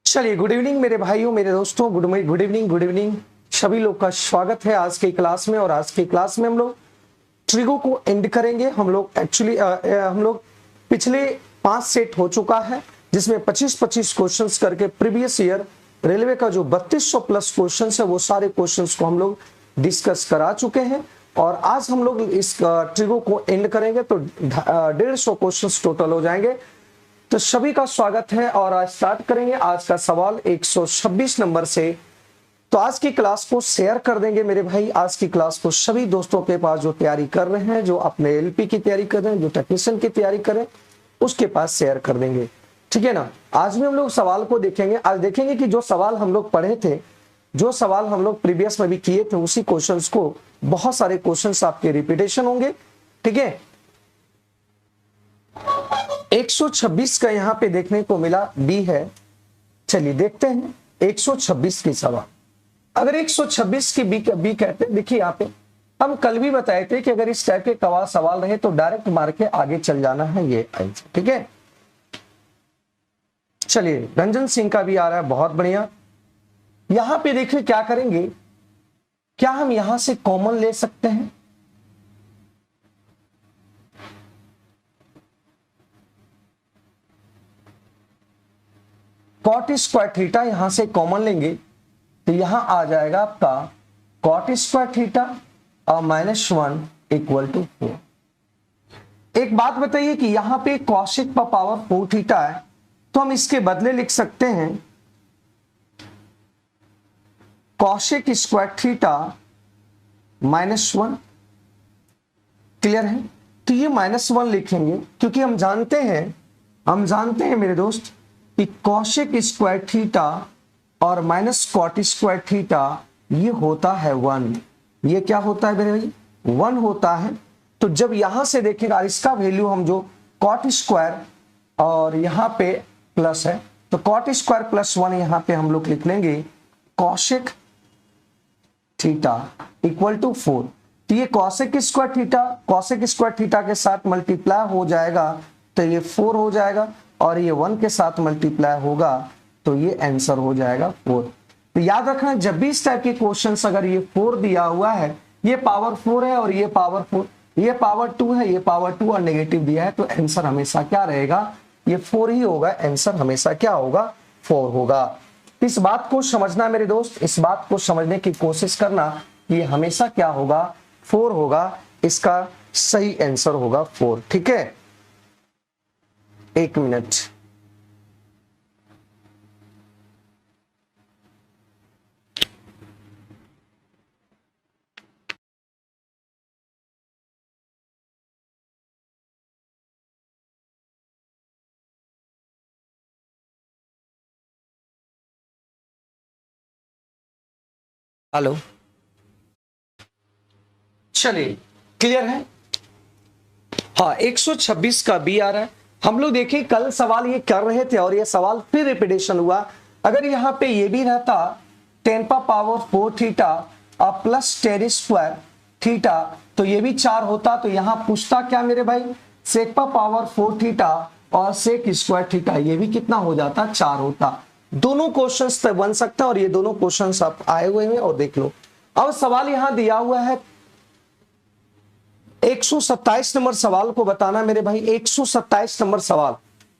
चलिए, good evening मेरे भाइयों, मेरे दोस्तों, गुड इवनिंग सभी लोग का स्वागत है आज की क्लास में। और आज की क्लास में हम लोग ट्रिगो को एंड करेंगे। हम लोग एक्चुअली हम लोग पिछले 5 सेट हो चुका है, जिसमें 25-25 क्वेश्चंस करके प्रीवियस ईयर रेलवे का जो 3200 प्लस क्वेश्चंस है वो सारे क्वेश्चंस को हम लोग डिस्कस करा चुके हैं। और आज हम लोग इस ट्रिगो को एंड करेंगे तो 150 क्वेश्चंस टोटल हो जाएंगे। तो सभी का स्वागत है और आज स्टार्ट करेंगे आज का सवाल 126 नंबर से। तो आज की क्लास को शेयर कर देंगे मेरे भाई। आज की क्लास को सभी दोस्तों के पास जो तैयारी कर रहे हैं, जो अपने एलपी की तैयारी कर रहे हैं, जो टेक्नीशियन की तैयारी कर रहे हैं, उसके पास शेयर कर देंगे, ठीक है ना। आज भी हम लोग सवाल को देखेंगे। आज देखेंगे कि जो सवाल हम लोग पढ़े थे, जो सवाल हम लोग प्रीवियस में भी किए थे, उसी क्वेश्चंस को बहुत सारे क्वेश्चंस आपके रिपीटेशन होंगे, ठीक है। 126 का यहां पे देखने को मिला बी है। चलिए देखते हैं 126 की सवाल। अगर 126 की बी कहते हैं, देखिए यहाँ पे हम कल भी बताए थे कि अगर इस टाइप के सवाल रहे तो डायरेक्ट मार के आगे चल जाना है, ये आंसर, ठीक है। चलिए, रंजन सिंह का भी आ रहा है, बहुत बढ़िया। यहां पे देखिए क्या करेंगे, क्या हम यहां से कॉमन ले सकते हैं? कॉट स्क्वायर थीटा यहां से कॉमन लेंगे तो यहां आ जाएगा आपका कॉट स्क्वायर थीटा और -1 इक्वल टू 4। एक बात बताइए कि यहां पे कॉसेक का पावर 4 थीटा है, तो हम इसके बदले लिख सकते हैं कॉसेक स्क्वायर थीटा -1। क्लियर है? तो ये -1 लिखेंगे क्योंकि हम जानते हैं मेरे दोस्त कि कॉसेक स्क्वायर थीटा और माइनस कॉट स्क्वायर थीटा ये होता है 1। ये क्या होता है मेरे भाई? 1 होता है। तो जब यहां से देखेगा इसका वैल्यू हम जो कॉट स्क्वायर और यहां पे प्लस है, तो कॉट स्क्वायर +1 यहां पे हम लोग लिख लेंगे कॉसेक थीटा इक्वल टू 4। तो ये कॉसेक स्क्वायर थीटा के साथ मल्टीप्लाई हो जाएगा तो ये 4 हो जाएगा, और ये 1 के साथ मल्टीप्लाई होगा तो ये आंसर हो जाएगा 4। तो याद रखना, जब भी इस टाइप के क्वेश्चंस अगर ये 4 दिया हुआ है, ये पावर 4 है और ये पावर 4, ये पावर 2 है, ये पावर 2 और नेगेटिव दिया है, तो आंसर हमेशा क्या रहेगा? ये 4 ही होगा। आंसर हमेशा क्या होगा? 4 होगा। इस बात को समझना मेरे दोस्त, इस बात को समझने की कोशिश करना, ये हमेशा क्या होगा? 4 होगा। इसका सही आंसर होगा 4, ठीक है। 1 मिनट। हेलो, चलिए क्लियर है? हाँ, 126 का बी आ रहा है। हम लोग देखिए कल सवाल ये कर रहे थे और ये सवाल फिर रिपीटेशन हुआ। अगर यहाँ पे ये भी रहता 10 का पावर 4 थीटा और प्लस 10 स्क्वायर थीटा, तो ये भी 4 होता। तो यहाँ पूछता क्या मेरे भाई? सेक का पावर 4 थीटा और सेक स्क्वायर थीटा, ये भी कितना हो जाता? 4 होता। दोनों क्वेश्चंस बन सकते हैं और ये दोनों क्वेश्चंस आप आए हुए हैं और देख लो। अब सवाल यहां दिया हुआ है 127 नंबर सवाल को बताना मेरे भाई। 127 नंबर सवाल,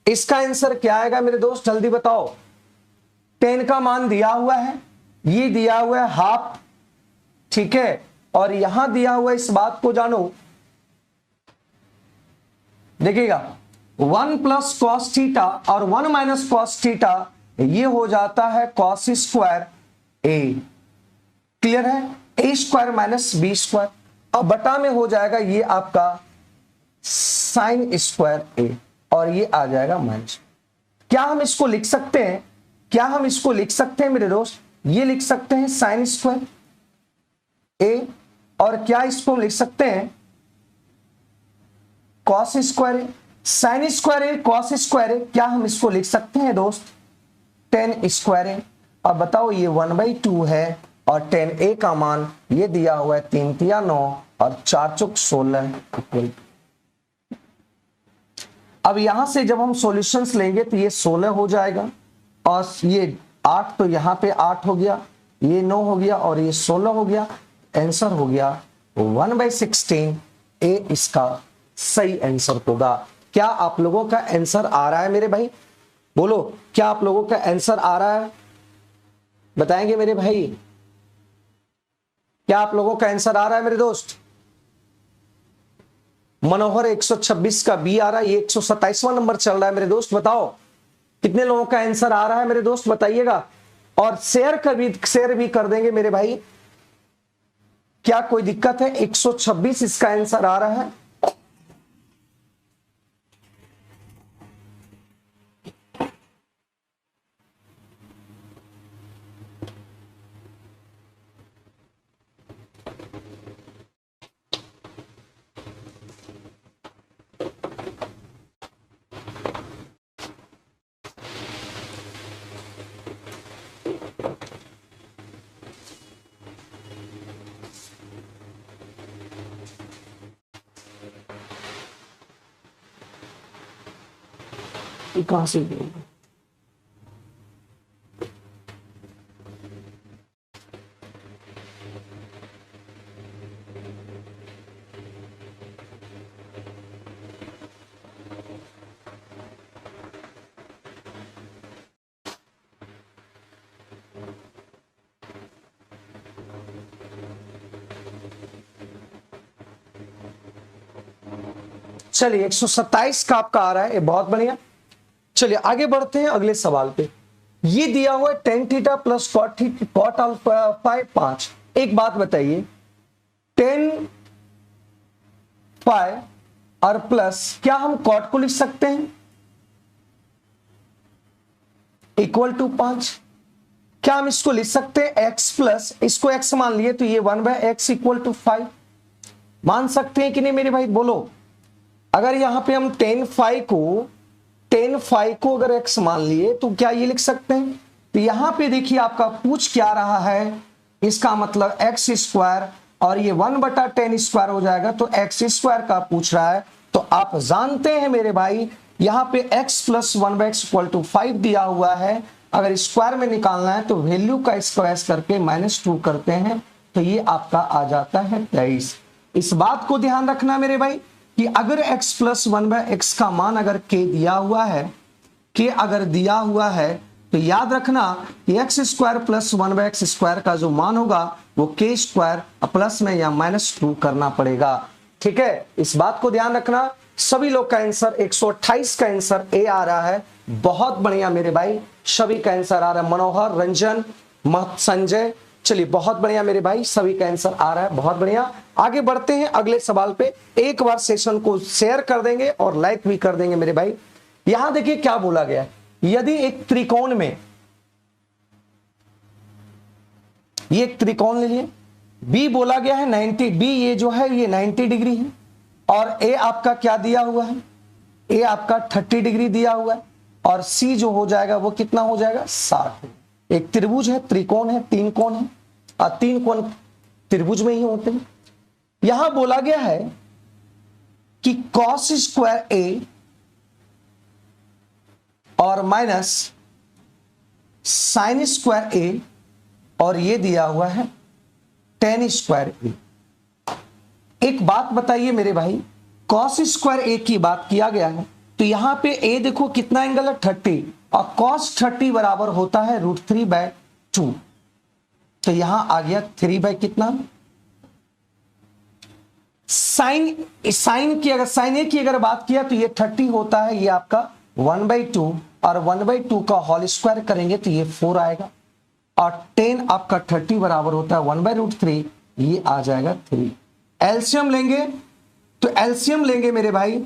इसका आंसर क्या आएगा मेरे दोस्त? जल्दी बताओ। 10 का मान दिया हुआ है, ये दिया हुआ है हाफ, ठीक है। और यहां दिया हुआ इस बात को जानो, देखिएगा 1 प्लस कॉस थीटा और 1 माइनस कॉस थीटा, ये हो जाता है कॉस स्क्वायर ए। क्लियर है? ए स्क्वायर माइनस बी स्क्वायर, अब बटा में हो जाएगा ये आपका साइन स्क्वायर ए, और ये आ जाएगा माइनस। क्या हम इसको लिख सकते हैं? मेरे दोस्त? ये लिख सकते हैं साइन स्क्वायर ए, और क्या इसको लिख सकते हैं? कॉस स्क्वायर ए। साइन स्क्वायर ए, कॉस स्क्वायर ए, क्या हम इसको लिख सकते हैं दोस्त? 10 स्क्वायर ए। अब बताओ, ये 1/2 है और 10a का मान ये दिया हुआ है 3 तिया 9 और 4 चौक 16 इक्वल। अब यहां से जब हम सॉल्यूशंस लेंगे तो ये 16 हो जाएगा और ये 8 तो यहाँ पे 8 हो गया, ये 9 हो गया और ये 16 हो गया। आंसर हो गया 1/16। ए इसका सही आंसर होगा। क्या आप लोगों का आंसर आ रहा है मेरे भाई? बोलो, क्या आप लोगों का आंसर आ रहा है? बताएंगे मेरे भाई, क्या आप लोगों का आंसर आ रहा है मेरे दोस्त? मनोहर 126 का बी आ रहा है, ये 127वां नंबर चल रहा है मेरे दोस्त। बताओ कितने लोगों का आंसर आ रहा है मेरे दोस्त, बताइएगा। और शेयर भी कर देंगे मेरे भाई। क्या कोई दिक्कत है? 126 इसका आंसर आ रहा है। कहां से? चलिए 127 का आपका आ रहा है, ये बहुत बढ़िया। चलिए आगे बढ़ते हैं अगले सवाल पे। ये दिया हुआ है tan theta plus cot alpha 5। एक बात बताइए, tan फाइ और प्लस क्या हम कॉट को लिख सकते हैं इक्वल टू 5? क्या हम इसको लिख सकते हैं x प्लस, इसको x मान लिए तो ये 1/x इक्वल टू 5 मान सकते हैं कि नहीं मेरे भाई? बोलो, अगर यहां पे हम tan फाइ को अगर x मान लिए तो क्या ये लिख सकते हैं? तो यहां पे देखिए आपका पूछ क्या रहा है, इसका मतलब x स्क्वायर और ये 1/tan स्क्वायर हो जाएगा, तो x स्क्वायर का पूछ रहा है। तो आप जानते हैं मेरे भाई, यहां पे x plus 1/x equal to 5 दिया हुआ है। अगर स्क्वायर में निकालना है तो वैल्यू का स्क्वायर करके -2 करते हैं, तो ये आपका आ जाता है 23। इस बात को ध्यान रखना मेरे भाई कि अगर x प्लस 1/x का मान अगर k दिया हुआ है, k अगर दिया हुआ है, तो याद रखना कि x square plus 1/x square का जो मान होगा वो k स्क्वायर प्लस में या -2 करना पड़ेगा। ठीक है, इस बात को ध्यान रखना। सभी लोग का आंसर 128 का आंसर ए आ रहा है। बहुत बढ़िया मेरे भाई, सभी का आंसर आ रहा है। मनोहर, रंजन, संजय, चलिए बहुत बढ़िया मेरे भाई, सभी का आंसर आ रहा है, बहुत बढ़िया। आगे बढ़ते हैं अगले सवाल पे। एक बार सेशन को शेयर कर देंगे और लाइक भी कर देंगे मेरे भाई। यहां देखिए क्या बोला गया है, यदि एक त्रिकोण में, ये एक त्रिकोण ले लिए, बी बोला गया है 90, बी ये जो है ये 90 डिग्री है और ए आपका क्या दिया हुआ है, ए आपका 30 डिग्री दिया हुआ है और सी जो हो जाएगा वो कितना हो जाएगा 60। एक त्रिभुज है, त्रिकोण है, 3 कोण है और 3 कोण त्रिभुज में ही होते हैं। यहां बोला गया है कि कॉस स्क्वायर ए और माइनस साइन स्क्वायर ए और ये दिया हुआ है टेन स्क्वायर ए। एक बात बताइए मेरे भाई, कॉस स्क्वायर ए की बात किया गया है तो यहां पे ए देखो कितना एंगल है 30 और कॉस 30 बराबर होता है √3/2। तो यहां आ गया 3 कितना। साइन की अगर साइन ए की अगर बात किया तो ये 30 होता है, ये आपका 1/2 और 1/2 का होल स्क्वायर करेंगे तो ये 4 आएगा और 10 आपका 30 बराबर होता है 1/√3, ये आ जाएगा 3। एलसीएम लेंगे तो एलसीएम लेंगे मेरे भाई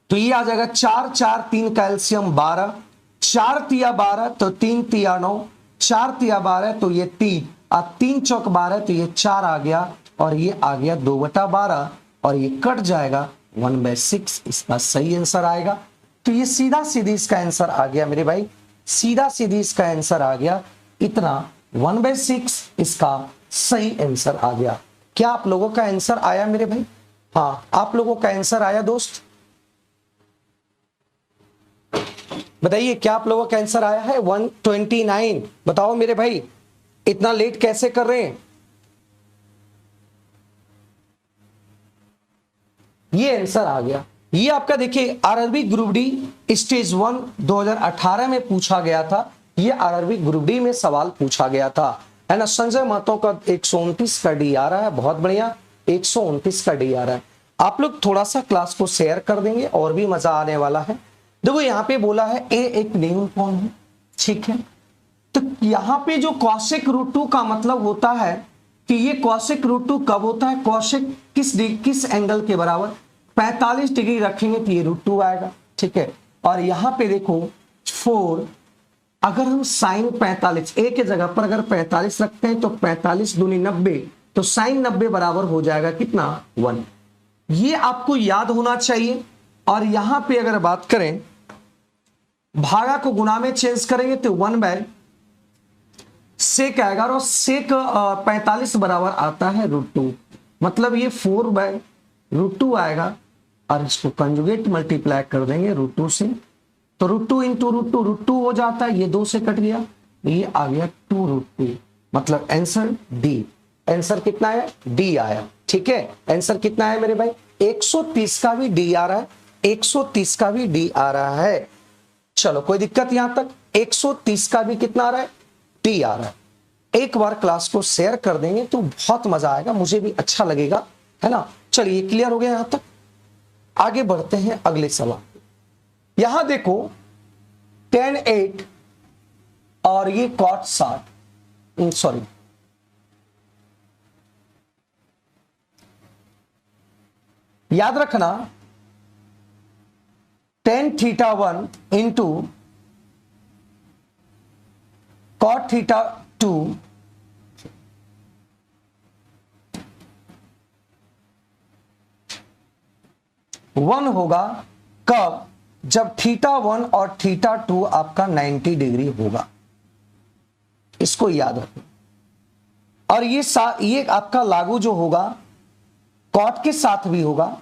तो ये आ जाएगा 4 4 3 का एलसीएम 12, 4 तिया 12 तो 3 तिया 9, 4 तिया 12 तो ये 3 और 3 चौक 12 तो ये 4 आ गया और ये आ गया 2/12 और ये कट जाएगा 1/6, इसका सही आंसर आएगा। तो ये सीधा सीधी इसका आंसर आ गया मेरे भाई, सीधा सीधी इसका आंसर आ गया इतना, 1/6 इसका सही आंसर आ गया। क्या आप लोगों का आंसर आया मेरे भाई? हाँ, आप लोगों का आंसर आया दोस्त? बताइए क्या आप लोगों का आंसर आया है 129। बताओ मेरे भाई, इतना लेट कैसे कर रहे हैं? ये आंसर आ गया। ये आपका देखिए आरआरबी ग्रुप डी स्टेज 1 2018 में पूछा गया था। ये आरआरबी ग्रुप डी में सवाल पूछा गया था, है ना। संजय महतो का 129 का डी आ रहा है, बहुत बढ़िया, 129 का डी आ रहा है। आप लोग थोड़ा सा क्लास को शेयर कर देंगे और भी मजा आने वाला है। देखो यहाँ पे बोला है ए एक नियम कौन है, ठीक है। तो यहाँ पे जो कौशिक रूट 2 का मतलब होता है कि ये कौशिक रूट 2 कब होता है, कौशिक किस एंगल के बराबर, 45 डिग्री रखेंगे तो ये रूट 2 आएगा, ठीक है। और यहां पे देखो 4, अगर हम साइन 45 ए के जगह पर अगर 45 रखते हैं तो 45 दूनी 90, तो साइन 90 बराबर हो जाएगा कितना, 1। ये आपको याद होना चाहिए। और यहां पे अगर बात करें भागा को गुना में चेंज करेंगे तो 1/sec आएगा, और sec 45 बराबर आता है √2, मतलब ये 4/√2 आएगा। और इसको कंजुगेट मल्टीप्लाई कर देंगे √2 से, तो √2 इंटू √2 हो जाता है, ये 2 से कट गया, ये आ गया 2√2, मतलब आंसर डी। आंसर कितना है, डी आया, ठीक है। आंसर कितना है मेरे भाई, 130 का भी डी आ रहा है, 130 का भी डी आ रहा है। चलो कोई दिक्कत यहां तक, 130 का भी कितना आ रहा है, डी आ रहा है। एक बार क्लास को शेयर कर देंगे तो बहुत मजा आएगा, मुझे भी अच्छा लगेगा, है ना। चलिए क्लियर हो गया यहां तक, आगे बढ़ते हैं अगले सवाल। यहां देखो tan 8 और ये cot 60, सॉरी याद रखना tan θ1 इंटू cot θ2 1 होगा कब, जब θ1 और θ2 आपका 90 डिग्री होगा, इसको याद रखना। और ये आपका लागू जो होगा कॉट के साथ भी होगा,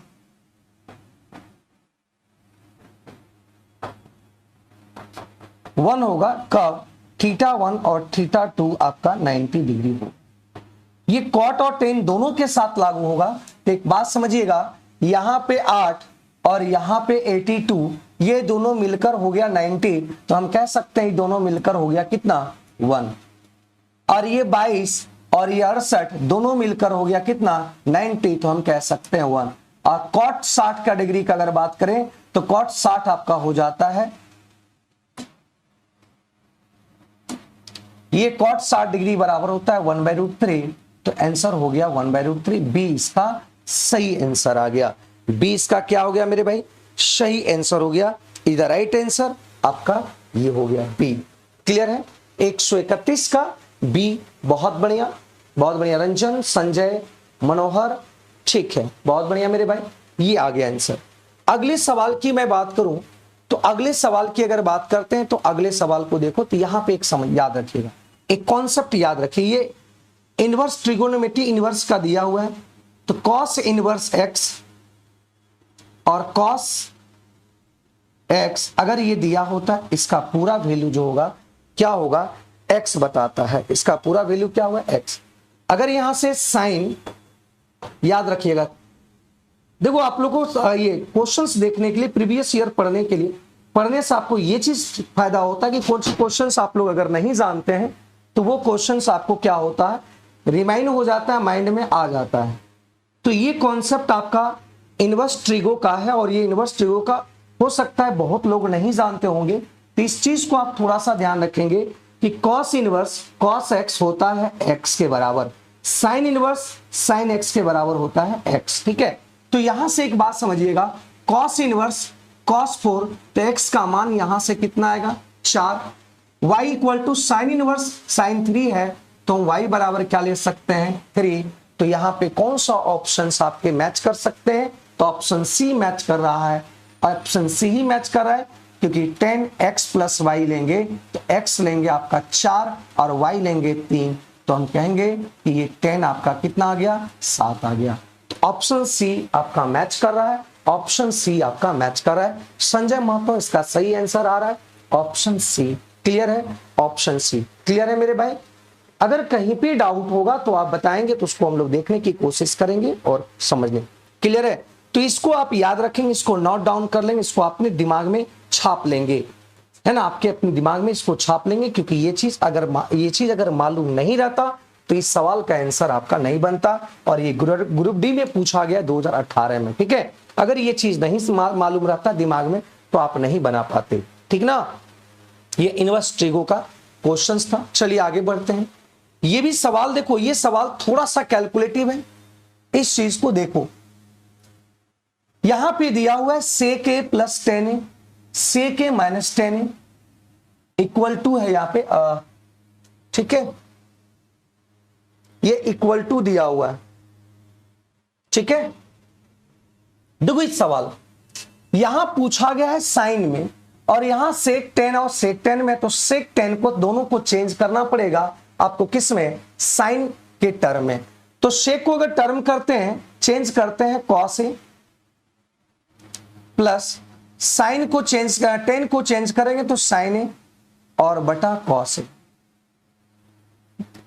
वन होगा कब, θ1 और θ2 आपका 90 डिग्री हो। ये कॉट और टेन दोनों के साथ लागू होगा। तो एक बात समझिएगा, यहां पे 8 और यहां पे 82, ये दोनों मिलकर हो गया 90, तो हम कह सकते हैं दोनों मिलकर हो गया कितना, 1। और ये 22 और ये 68 दोनों मिलकर हो गया कितना, 90, तो हम कह सकते हैं 1। और कॉट 60 का डिग्री का अगर बात करें तो कॉट 60 आपका हो जाता है, ये कॉट 60 डिग्री बराबर होता है 1/√3, तो आंसर हो गया 1/√3। बी इसका सही आंसर आ गया। बी इसका क्या हो गया मेरे भाई, सही आंसर हो गया। इधर राइट आंसर आपका ये हो गया बी। क्लियर है, 131 का बी। बहुत बढ़िया, बहुत बढ़िया रंजन, संजय, मनोहर, ठीक है, बहुत बढ़िया मेरे भाई, ये आ गया आंसर। अगले सवाल की मैं बात करूं तो अगले सवाल की अगर बात करते हैं तो अगले सवाल को देखो, तो यहां पे एक समझ याद रखिएगा, एक कॉन्सेप्ट याद रखिए। ये इनवर्स ट्रिगोनोमेट्री इनवर्स का दिया हुआ है, तो कॉस इनवर्स एक्स और कॉस एक्स अगर ये दिया होता है, इसका पूरा वैल्यू जो होगा क्या होगा, एक्स बताता है, इसका पूरा वैल्यू क्या होगा, एक्स। अगर यहां से साइन याद रखिएगा, देखो आप लोगों को ये क्वेश्चंस देखने के लिए, प्रीवियस ईयर पढ़ने के लिए, पढ़ने से आपको ये चीज फायदा होता है कि कुछ क्वेश्चंस आप लोग अगर नहीं जानते हैं तो वो क्वेश्चंस आपको क्या होता है, रिमाइंड हो जाता है, माइंड में आ जाता है। तो ये कॉन्सेप्ट आपका इनवर्स ट्रिगो का है, और ये इनवर्स ट्रिगो का हो सकता है बहुत लोग नहीं जानते होंगे, तो इस चीज को आप थोड़ा सा ध्यान रखेंगे कि कॉस इनवर्स कॉस एक्स होता है एक्स के बराबर, साइन इनवर्स साइन एक्स के बराबर होता है एक्स, ठीक है। तो यहां से एक बात समझिएगा, कॉस इनवर्स कॉस 4, तो एक्स का मान यहां से कितना आएगा, 4। y equal to sine inverse sine 3 है, तो y बराबर क्या ले सकते हैं, 3। तो यहाँ पे कौन सा ऑप्शन आपके मैच कर सकते हैं, तो ऑप्शन सी मैच कर रहा है, ऑप्शन सी ही मैच कर रहा है, क्योंकि 10x + y लेंगे तो x लेंगे आपका 4 और y लेंगे 3, तो हम कहेंगे कि ये 10 आपका कितना आ गया, 7 आ गया। तो ऑप्शन सी आपका मैच कर रहा है, ऑप्शन सी आपका मैच कर रहा है। संजय महतो इसका सही आंसर आ रहा है, ऑप्शन सी क्लियर है, ऑप्शन सी क्लियर है मेरे भाई। अगर कहीं पे डाउट होगा तो आप बताएंगे तो उसको हम लोग देखने की कोशिश करेंगे और समझने। क्लियर है, तो इसको आप याद रखेंगे, इसको नोट डाउन कर लेंगे, इसको अपने दिमाग में छाप लेंगे, है ना, आपके अपने दिमाग में इसको छाप लेंगे, क्योंकि ये चीज अगर मालूम नहीं रहता तो इस सवाल का आंसर आपका नहीं बनता। और ये ग्रुप डी में पूछा गया 2018 में, ठीक है। अगर ये चीज नहीं मालूम रहता दिमाग में तो आप नहीं बना पाते, ठीक ना। ये इनवर्स ट्रिगो का क्वेश्चंस था। चलिए आगे बढ़ते हैं। ये भी सवाल देखो, ये सवाल थोड़ा सा कैलकुलेटिव है, इस चीज को देखो। यहां पे दिया हुआ है sec a plus 10a sec a minus 10a equal to है यहां पे, ठीक है, ये इक्वल टू दिया हुआ है, ठीक है। देखो इस सवाल यहां पूछा गया है साइन में, और यहां sec 10 और sec 10 में, तो sec 10 को दोनों को चेंज करना पड़ेगा आपको, किस में, साइन के टर्म में। तो sec को अगर टर्म करते हैं, चेंज करते हैं cos a प्लस साइन को चेंज कर 10 को चेंज करेंगे तो साइन ए और बटा cos a।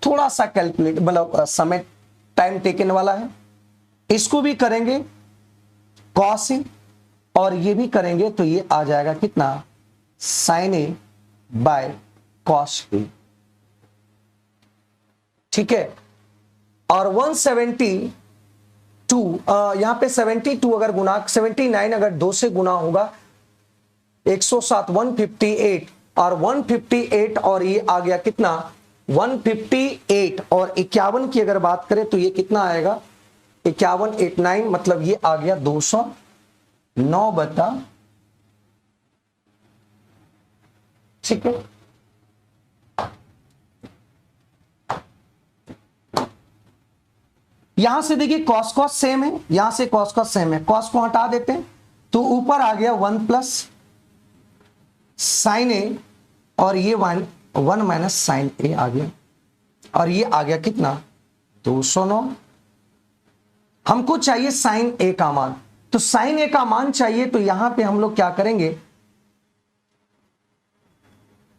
थोड़ा सा कैलकुलेट मतलब समय टाइम टेकन वाला है। इसको भी करेंगे cos a और ये भी करेंगे तो ये आ जाएगा कितना, sine a by cos a, ठीक है। और 172 यहां पे 72 अगर गुना 79 अगर 2 से गुना होगा 107 158 और 158 और ये आ गया कितना 158 और 51 की अगर बात करें तो ये कितना आएगा 51 89 मतलब ये आ गया 209 बटा, ठीक है। यहां से देखिए cos cos सेम है, यहां से cos cos सेम है, cos को हटा देते हैं तो ऊपर आ गया 1 प्लस साइन ए और ये 1 माइनस साइन ए आ गया, और ये आ गया कितना 209। हमको चाहिए साइन ए का मान, तो साइन ए का मान चाहिए तो यहां पे हम लोग क्या करेंगे,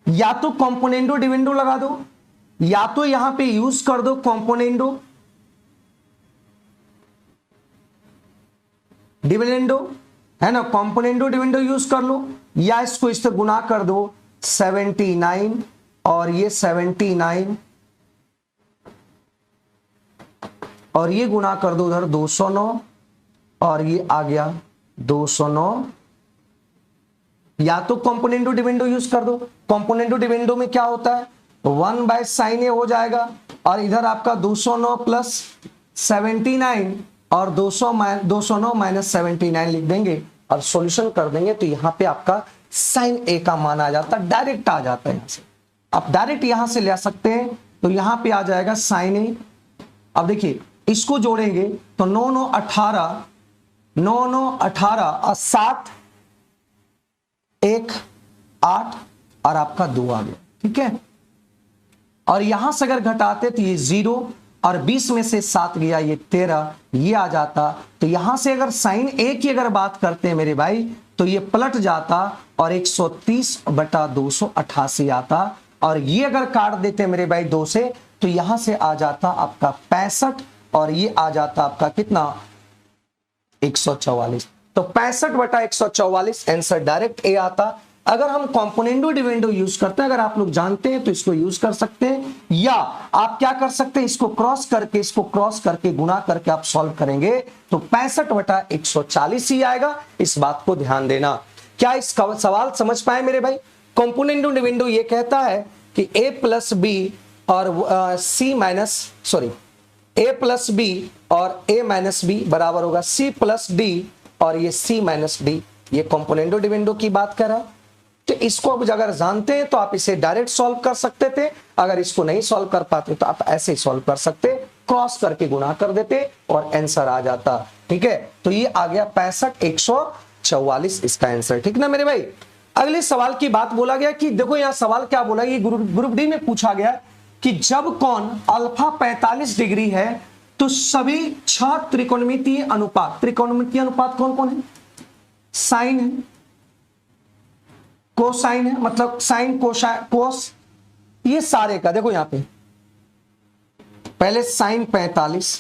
या तो कॉम्पोनेंडो डिविडेंडो लगा दो, या तो यहां पे यूज कर दो कॉम्पोनेंडो डिविडेंडो, है ना, कॉम्पोनेंडो डिविडेंडो यूज कर लो, या इसको इससे गुना कर दो 79 और ये 79 और ये गुना कर दो उधर 209 और ये आ गया 209। या तो कॉम्पोनेंडो डिविडेंडो यूज कर दो, कॉम्पोनेंडो डिविडेंडो में क्या होता है 1 बाय साइन ए हो जाएगा, और इधर आपका 209 प्लस 79 और 209 माइनस 79 लिख देंगे और सॉल्यूशन कर देंगे तो यहां पे आपका साइन ए का मान आ जाता है, डायरेक्ट आ जाता है। यहां से आप डायरेक्ट यहां से ले सकते हैं, तो यहां पे आ जाएगा साइन ए। अब देखिए इसको जोड़ेंगे तो 9 9 18 9 9 18 और 7 1 8 और आपका 2 आ गया, ठीक है। और यहां से अगर घटाते तो ये 0 और 20 में से 7 गया ये 13, ये आ जाता। तो यहां से अगर साइन ए की अगर बात करते हैं मेरे भाई तो ये पलट जाता और 130 बटा 288 आता, और ये अगर काट देते मेरे भाई 2 से तो यहां से आ जाता आपका 65 और ये आ जाता आपका कितना 144। तो 65 बटा 144 आंसर डायरेक्ट ए आता। अगर हम कॉम्पोनेंडो डिविडेंडो यूज करते हैं, अगर आप लोग जानते हैं तो इसको यूज कर सकते हैं, या आप क्या कर सकते हैं इसको क्रॉस करके गुना करके आप सॉल्व करेंगे तो 65 बटा 140 ही आएगा। इस बात को ध्यान देना। क्या इस सवाल समझ पाए मेरे भाई? कॉम्पोनेंडो डिविडेंडो ये कहता है कि a प्लस बी और c minus sorry a plus b और a माइनस बी बराबर होगा c प्लस डी और ये c माइनस डी। ये कॉम्पोनेंडो डिविडेंडो की बात कर रहा है। तो इसको अब अगर जानते हैं तो आप इसे डायरेक्ट सॉल्व कर सकते थे, अगर इसको नहीं सॉल्व कर पाते तो आप ऐसे ही सॉल्व कर सकते, क्रॉस करके गुना कर देते और आंसर आ जाता। ठीक है, तो ये आ गया 65 144 इसका आंसर। ठीक ना मेरे भाई। अगले सवाल की बात बोला गया कि देखो यहां सवाल क्या बोला, ये ग्रुप डी में पूछा गया कि जब कोण अल्फा 45 डिग्री है तो सभी 6 त्रिकोणमितीय अनुपात कौन कौन है? साइन है, कोसाइन है, मतलब साइन कोस, ये सारे का देखो यहां पे पहले sine 45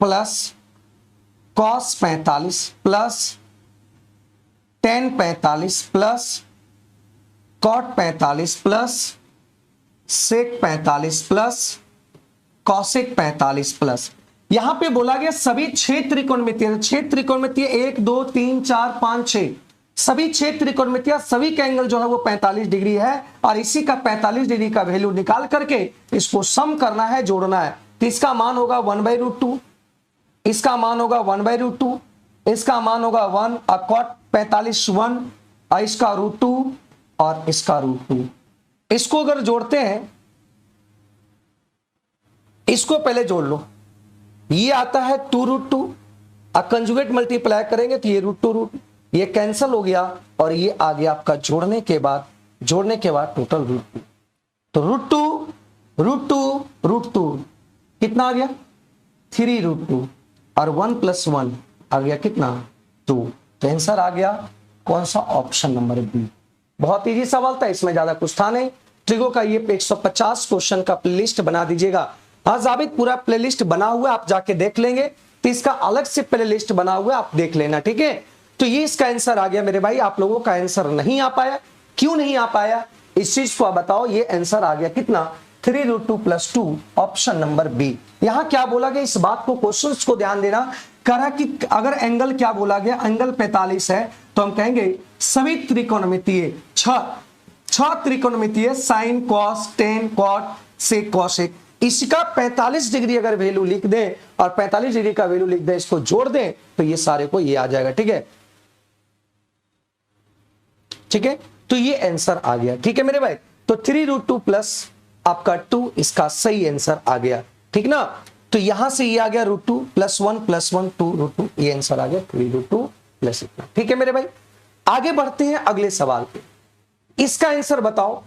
plus cos 45 plus tan 45 plus cot 45 plus sec 45 plus cosec 45 plus, यहां पे बोला गया सभी 6 त्रिकोणमितीय, 6 त्रिकोणमितीय 1 2 3 4 5 6, सभी 6 त्रिकोणमितीय सभी का एंगल जो है वो 45 डिग्री है, और इसी का 45 डिग्री का वैल्यू निकाल करके इसको सम करना है, जोड़ना है। तो इसका मान होगा 1/√2, इसका मान होगा 1/√2, इसका मान होगा 1, और कॉट 45 1, और इसका √2 और इसका √2। इसको अगर जोड़ते हैं, इसको पहले जोड़ लो, ये आता है 2√2, अब कंजुगेट मल्टीप्लाई करेंगे तो ये √2 ये कैंसिल हो गया, और ये आ गया आपका जोड़ने के बाद टोटल √2। तो √2 कितना आ गया 3√2, और 1 + 1 आ गया कितना 2। तो आंसर आ गया कौन सा, ऑप्शन नंबर बी। बहुत इजी सवाल था, इसमें ज्यादा कुछ था नहीं। ट्रिगो का ये 150 क्वेश्चन का प्लेलिस्ट बना दीजिएगा। हाँ जाबिद, पूरा प्लेलिस्ट बना हुआ आप जाके देख लेंगे, तो इसका अलग से प्लेलिस्ट बना हुआ आप देख लेना, ठीक है। तो ये इसका आंसर आ गया मेरे भाई। आप लोगों का आंसर नहीं आ पाया, क्यों नहीं आ पाया इस चीज को आप बताओ। ये आंसर आ गया कितना 3√2 + 2, ऑप्शन नंबर बी। यहां क्या बोला गया, इस बात को, क्वेश्चंस को ध्यान देना, कहा कि अगर एंगल क्या बोला गया, एंगल 45 है, तो हम कहेंगे सभी त्रिकोणमितीय 6 त्रिकोणमितीय sine cos tan cot sec cosec, इसका 45 डिग्री अगर वैल्यू लिख दें और 45 डिग्री का वैल्यू लिख दें, इसको जोड़ दें, तो ये सारे को ये आ जाएगा, ठीक है। ठीक है, तो ये आंसर आ गया, ठीक है मेरे भाई। तो 3√2 प्लस आपका 2 इसका सही आंसर आ गया, ठीक ना। तो यहां से ये आ गया √2 + 1 + 1 2√2, ये आंसर आ गया 3√2 प्लस इतना, ठीक है मेरे भाई। आगे बढ़ते हैं अगले सवाल पे। इसका आंसर बताओ।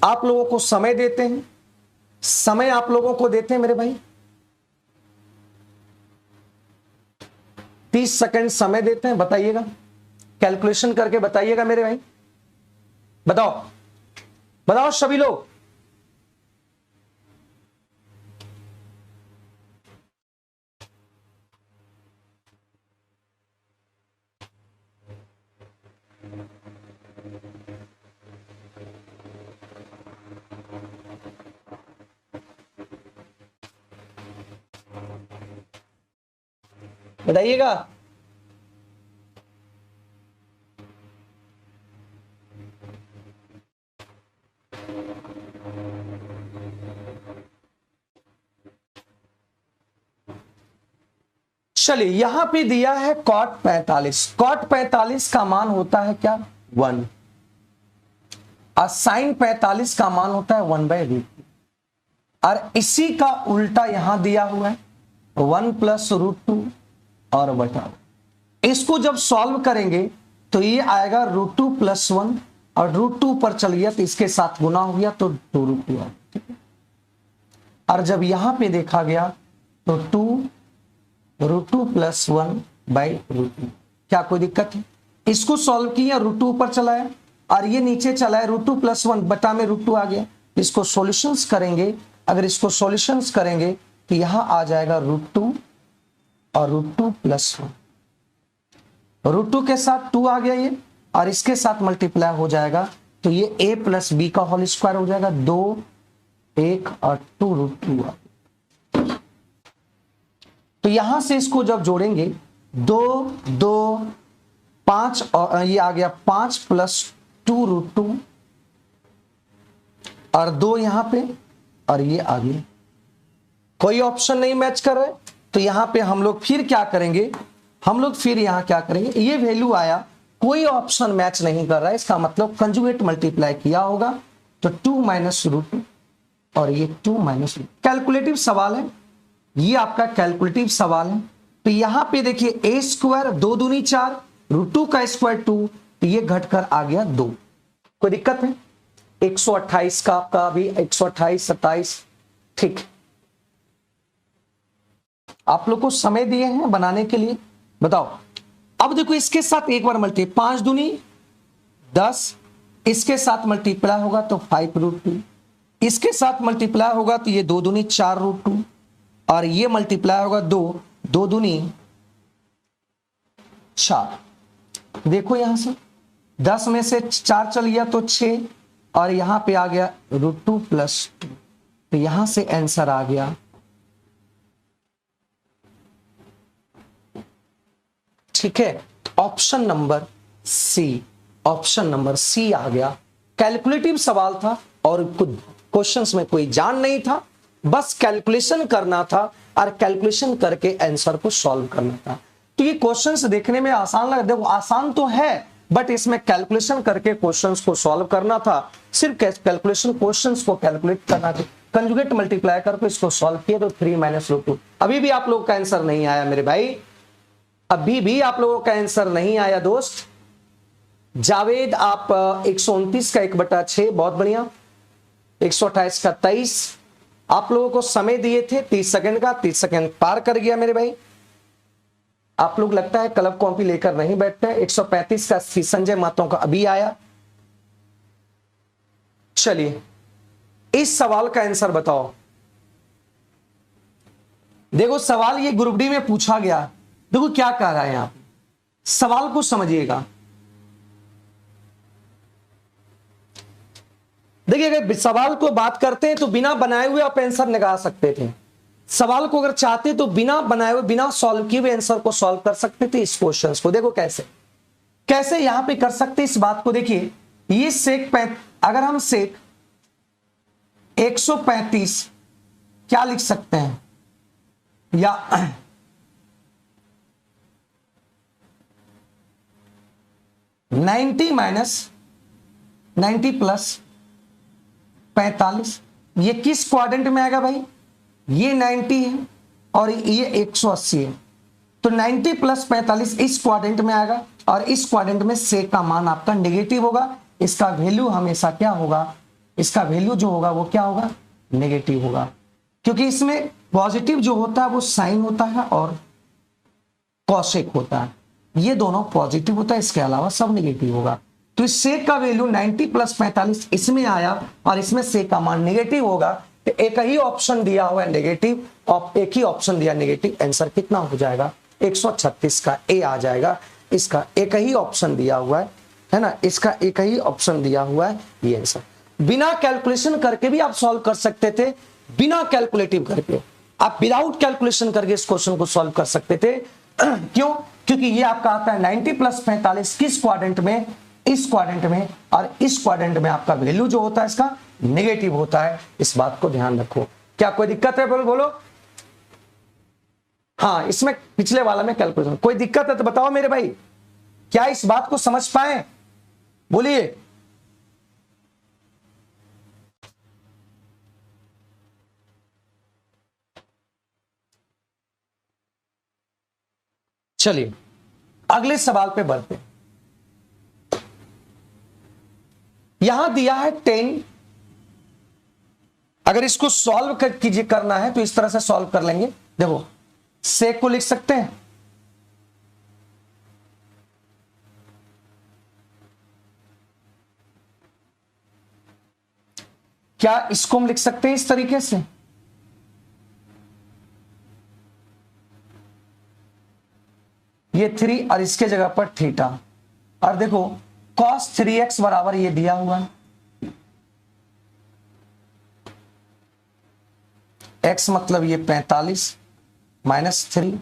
आप लोगों को समय देते हैं, समय आप लोगों को देते हैं मेरे भाई, 30 सेकंड समय देते हैं, बताइएगा, कैलकुलेशन करके बताइएगा मेरे भाई। बताओ बताओ सभी लोग। बताइएगा। चलिए, यहां पे दिया है कॉट 45, कॉट 45 का मान होता है क्या 1, और साइन 45 का मान होता है 1/√2, और इसी का उल्टा यहां दिया हुआ है 1 + √2 और बटा। इसको जब सॉल्व करेंगे तो ये आएगा √2 + 1, और √2 पर चल गया तो इसके साथ गुना हो गया तो 2√2 आ, ठीक है। और जब यहां पे देखा गया तो √2 + 1/√2, क्या कोई दिक्कत है। इसको सॉल्व किया, √2 ऊपर चलाया और ये नीचे चलाया, √2 + 1 बटा में √2 आ गया। इसको सॉल्यूशंस करेंगे, अगर इसको सॉल्यूशंस करेंगे तो यहां आ जाएगा √2 और √2 + 1, √2 के साथ 2 आ गया ये, और इसके साथ मल्टीप्लाई हो जाएगा तो ये a + b का होल स्क्वायर हो जाएगा, 2 1 और 2√2 आ। तो यहां से इसको जब जोड़ेंगे 2 2 5, और ये आ गया 5 + 2√2 और 2 यहां पे, और ये आ गया। कोई ऑप्शन नहीं मैच कर रहा है, तो यहां पे हम लोग फिर क्या करेंगे, हम लोग फिर यहां क्या करेंगे, ये वैल्यू आया, कोई ऑप्शन मैच नहीं कर रहा है, इसका मतलब कंजुगेट मल्टीप्लाई किया होगा, तो 2 - √2 और ये 2 - √2। कैलकुलेटिव सवाल है, ये आपका कैलकुलेटिव सवाल है। तो यहां पे देखिए a² 2 दूनी 4, √2 का स्क्वायर 2, तो ये घटकर आ गया 2। कोई दिक्कत है, 128 का आपका अभी 128 27, ठीक। आप लोग को समय दिए हैं बनाने के लिए, बताओ। अब देखो इसके साथ एक बार मल्टी, 5 दूनी 10, इसके साथ मल्टीप्लाई होगा तो 5√2, इसके साथ मल्टीप्लाई होगा तो ये 2 दूनी 4√2, और ये मल्टीप्लाई होगा 2 दूनी 4। देखो यहां से 10 में से 4 चल गया तो 6, और यहां पे आ गया √2 + 2, तो यहां से आंसर आ गया, ठीक है, ऑप्शन नंबर सी, ऑप्शन नंबर सी आ गया। कैलकुलेटिव सवाल था और क्वेश्चंस में कोई जान नहीं था, बस कैलकुलेशन करना था और कैलकुलेशन करके आंसर को सॉल्व करना था। तो ये क्वेश्चंस देखने में आसान लग, देखो आसान तो है, बट इसमें कैलकुलेशन करके क्वेश्चंस को सॉल्व करना था। सिर्फ कैलकुलेशन, क्वेश्चंस को कैलकुलेट करना था, कंजुगेट मल्टीप्लाई करके इसको सॉल्व किया तो 3 - √2। अभी भी आप लोगों का आंसर नहीं आया मेरे भाई, अभी भी आप लोगों का आंसर नहीं आया दोस्त। जावेद आप 129 का 1/6, बहुत बढ़िया। 128 का 23, आप लोगों को समय दिए थे 30 सेकंड का, 30 सेकंड पार कर गया मेरे भाई। आप लोग लगता है कलम कॉपी लेकर नहीं बैठते। 135 का संजय मातो का अभी आया। चलिए इस सवाल का आंसर बताओ। देखो सवाल ये ग्रुप डी में पूछा गया, देखो क्या कह रहा है यहां, सवाल को समझिएगा। देखिए अगर सवाल को बात करते हैं तो बिना बनाए हुए आप आंसर निकाल सकते थे। सवाल को अगर चाहते तो बिना बनाए हुए, बिना सॉल्व किए हुए आंसर को सॉल्व कर सकते थे। इस क्वेश्चन को देखो कैसे कैसे यहां पे कर सकते इस बात को। देखिए ये अगर हम सेक 135 क्या लिख सकते हैं, या 90 - 90 + 45, ये किस क्वाड्रेंट में आएगा भाई, ये 90 है और ये 180 है, तो 90 + 45 इस क्वाड्रेंट में आएगा, और इस क्वाड्रेंट में सेक का मान आपका नेगेटिव होगा। इसका वैल्यू हमेशा क्या होगा, इसका वैल्यू जो होगा वो क्या होगा, नेगेटिव होगा, क्योंकि इसमें पॉजिटिव जो होता है वो साइन होता है और कॉसेक होता है, ये दोनों पॉजिटिव होता है, इसके अलावा सब नेगेटिव होगा। तो इस सेक का वैल्यू 90 + 45 इसमें आया और इसमें सेक का मान नेगेटिव होगा, तो एक ही ऑप्शन दिया हुआ है नेगेटिव, और एक ही ऑप्शन दिया नेगेटिव, आंसर कितना हो जाएगा, 136 का ए आ जाएगा। इसका एक ही ऑप्शन दिया हुआ है ना, इसका एक ही ऑप्शन दिया हुआ है, ये आंसर। बिना कैलकुलेशन करके भी आप सॉल्व कर सकते थे, बिना कैलकुलेटिव करके आप विदाउट कैलकुलेशन करके इस क्वेश्चन को सॉल्व कर सकते थे। क्यों, क्योंकि ये आपका आता है 90 + 45 किस क्वाड्रेंट में, इस क्वाड्रेंट में, और इस क्वाड्रेंट में आपका वैल्यू जो होता है इसका नेगेटिव होता है। इस बात को ध्यान रखो। क्या कोई दिक्कत है, बोलो। हाँ इसमें पिछले वाला में कैलकुलेशन कोई दिक्कत है तो बताओ मेरे भाई, क्या इस बात को समझ पाए, बोलिए। चलिए अगले सवाल पे बढ़ते हैं। यहां दिया है 10, अगर इसको सॉल्व कीजिए करना है तो इस तरह से सॉल्व कर लेंगे। देखो सेक को लिख सकते हैं, क्या इसको हम लिख सकते हैं इस तरीके से, ये 3 और इसके जगह पर थीटा, और देखो cos 3x बराबर ये दिया हुआ है, x मतलब ये 45 -3।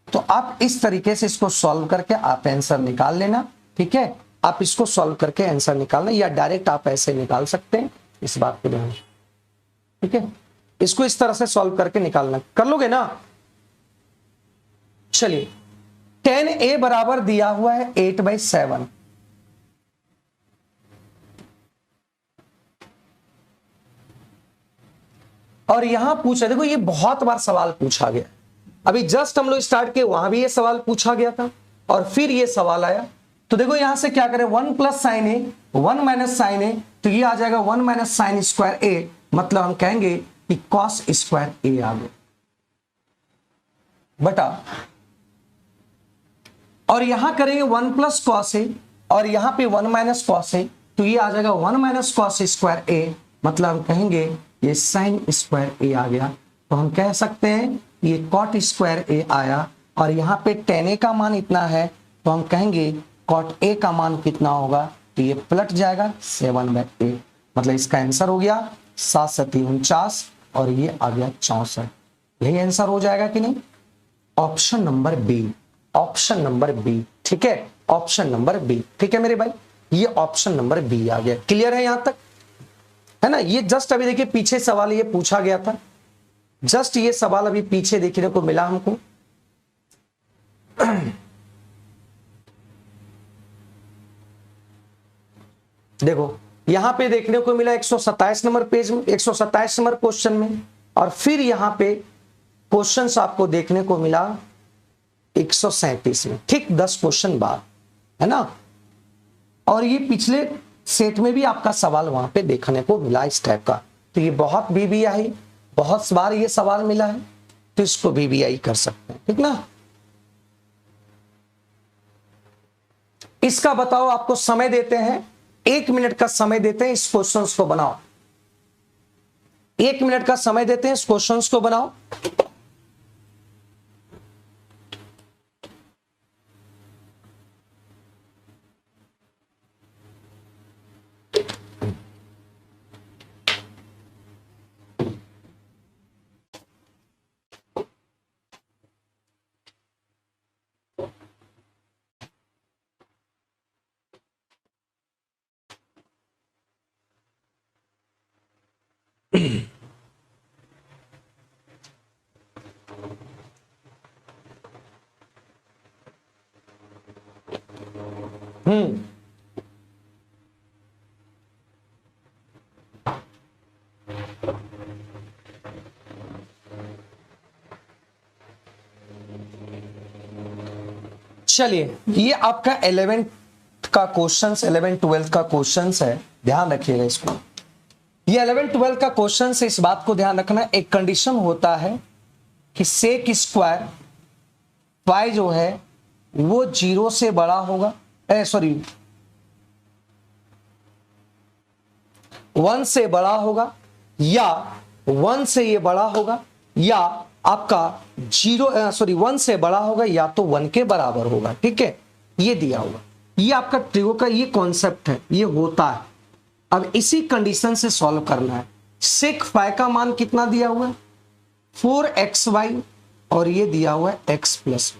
तो आप इस तरीके से इसको सॉल्व करके आप आंसर निकाल लेना, ठीक है। आप इसको सॉल्व करके आंसर निकालना, या डायरेक्ट आप ऐसे निकाल सकते हैं, इस बात को ध्यान, ठीक है। इसको इस तरह से सॉल्व करके निकालना, कर लोगे ना। चलिए 10a बराबर दिया हुआ है 8/7, और यहां पूछा, देखो ये बहुत बार सवाल पूछा गया, अभी जस्ट हम लोग स्टार्ट किए वहां भी ये सवाल पूछा गया था और फिर ये सवाल आया। तो देखो यहां से क्या करें, 1 + sin a 1 - sin a, तो ये आ जाएगा 1 - sin² a, मतलब हम कहेंगे कि cos² a आ गया बटा, और यहां करेंगे 1 + cos a, और यहां पे 1 माइनस कॉस है, तो ये आ जाएगा 1 माइनस कॉस स्क्वायर ए, मतलब हम कहेंगे ये साइन स्क्वायर ए आ गया। तो हम कह सकते हैं ये कॉट स्क्वायर ए आया, और यहाँ पे tan ए का मान इतना है, तो हम कहेंगे कॉट ए का मान कितना होगा, तो ये पलट जाएगा 7/8, मतलब इसका आंसर हो गया 7 7 49 और ये आ गया 64। यही आंसर हो जाएगा कि नहीं? Option number b, option number b, ठीक है, ऑप्शन नंबर बी, ठीक है मेरे भाई, ये ऑप्शन नंबर बी आ गया। क्लियर है यहां तक, है ना? ये जस्ट अभी देखिए पीछे सवाल ये पूछा गया था, जस्ट ये सवाल अभी पीछे देखने को मिला हमको। देखो यहां पे देखने को मिला 127 नंबर पेज में, 127 नंबर क्वेश्चन में, और फिर यहां पे क्वेश्चंस आपको देखने को मिला 137 में, ठीक 10 क्वेश्चन बाद, है ना? और ये पिछले सेट में भी आपका सवाल वहां पे देखने को मिला इस टाइप का। तो ये बहुत बीबीआई, बहुत बार ये सवाल मिला है, तो इसको बीबीआई कर सकते हैं, ठीक ना? इसका बताओ, आपको समय देते हैं 1 मिनट का समय देते हैं, इस क्वेश्चन को बनाओ। 1 मिनट का समय देते हैं, इस क्वेश्चन को बनाओ। हम्म, चलिए ये आपका 11th का क्वेश्चन, 11 12 का क्वेश्चन है, ध्यान रखिएगा इसको। ये 11 12 का क्वेश्चन से इस बात को ध्यान रखना, एक कंडीशन होता है कि सेक स्क्वायर y जो है वो 0 से बड़ा होगा, सॉरी 1 से बड़ा होगा, या 1 से ये बड़ा होगा, या आपका 1 से बड़ा होगा, या तो 1 के बराबर होगा, ठीक है? ये दिया होगा, ये आपका ट्रिगो का ये कॉन्सेप्ट है, ये होता है। अब इसी कंडीशन से सॉल्व करना है। सेक फाई का मान कितना दिया हुआ है? 4xy, और ये दिया हुआ है x प्लस।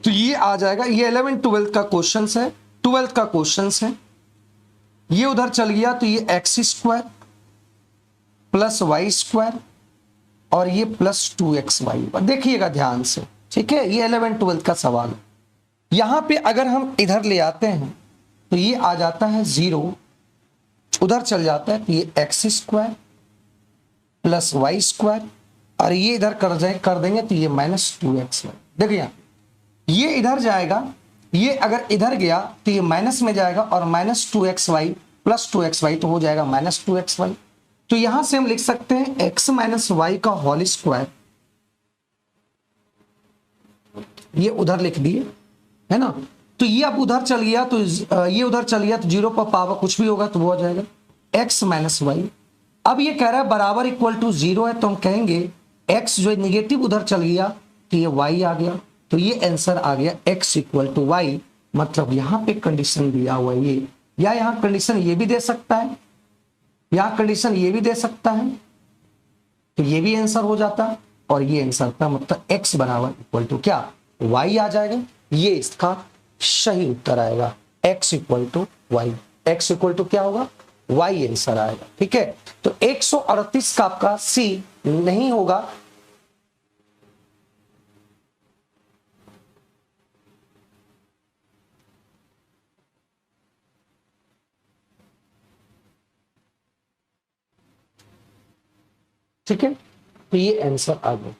तो ये आ जाएगा, ये 11 12 का क्वेश्चन है, 12 का क्वेश्चन है। ये उधर चल गया तो ये x square plus y square, और ये प्लस 2xy। देखिएगा ध्यान से, ठीक है? ये 11 12 का सवाल है। यहां पे अगर हम इधर ले आते हैं तो ये आ जाता है 0, उधर चल जाता है तो ये x square plus y square, और ये इधर कर देंगे तो ये -2xy। देखिए ये इधर जाएगा, ये अगर इधर गया तो ये माइनस में जाएगा, और -2xy प्लस 2xy तो हो जाएगा -2xy। तो यहां से हम लिख सकते हैं x माइनस वाई का होल स्क्वायर, ये उधर लिख दिए, है ना? तो ये अब उधर चल गया तो ये उधर चल गया तो 0 पर पावर कुछ भी होगा तो वो हो जाएगा x माइनस वाई। अब ये कह रहा है बराबर इक्वल टू 0 है, तो हम कहेंगे x जो निगेटिव उधर चल गया तो ये y आ गया, तो ये आंसर आ गया x इक्वल टू वाई। मतलब यहां पे कंडीशन दिया हुआ है ये, या यहां कंडीशन ये भी दे सकता है, यहां कंडीशन ये भी दे सकता है, तो ये भी आंसर हो जाता, और ये आंसर का मतलब x बराबर इक्वल टू क्या, y आ जाएगा। ये इसका सही उत्तर आएगा, x equal to y. x equal to क्या होगा, y आंसर आएगा, ठीक है? तो 138 का आपका C नहीं होगा। ठीक है, तो ये आंसर आ गया,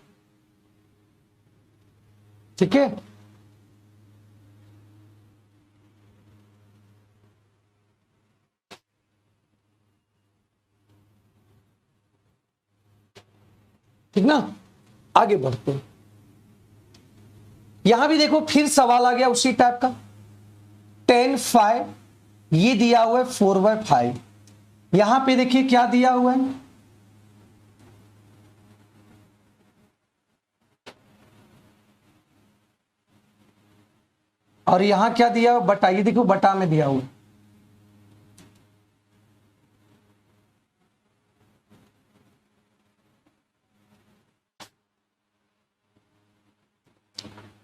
ठीक है? ठीक ना? आगे बढ़ते हैं। यहां भी देखो फिर सवाल आ गया उसी टाइप का, tan phi ये दिया हुआ है 4/5। यहां पे देखिए क्या दिया हुआ है, और यहां क्या दिया हुआ, बटा, ये देखो बटा में दिया हुआ।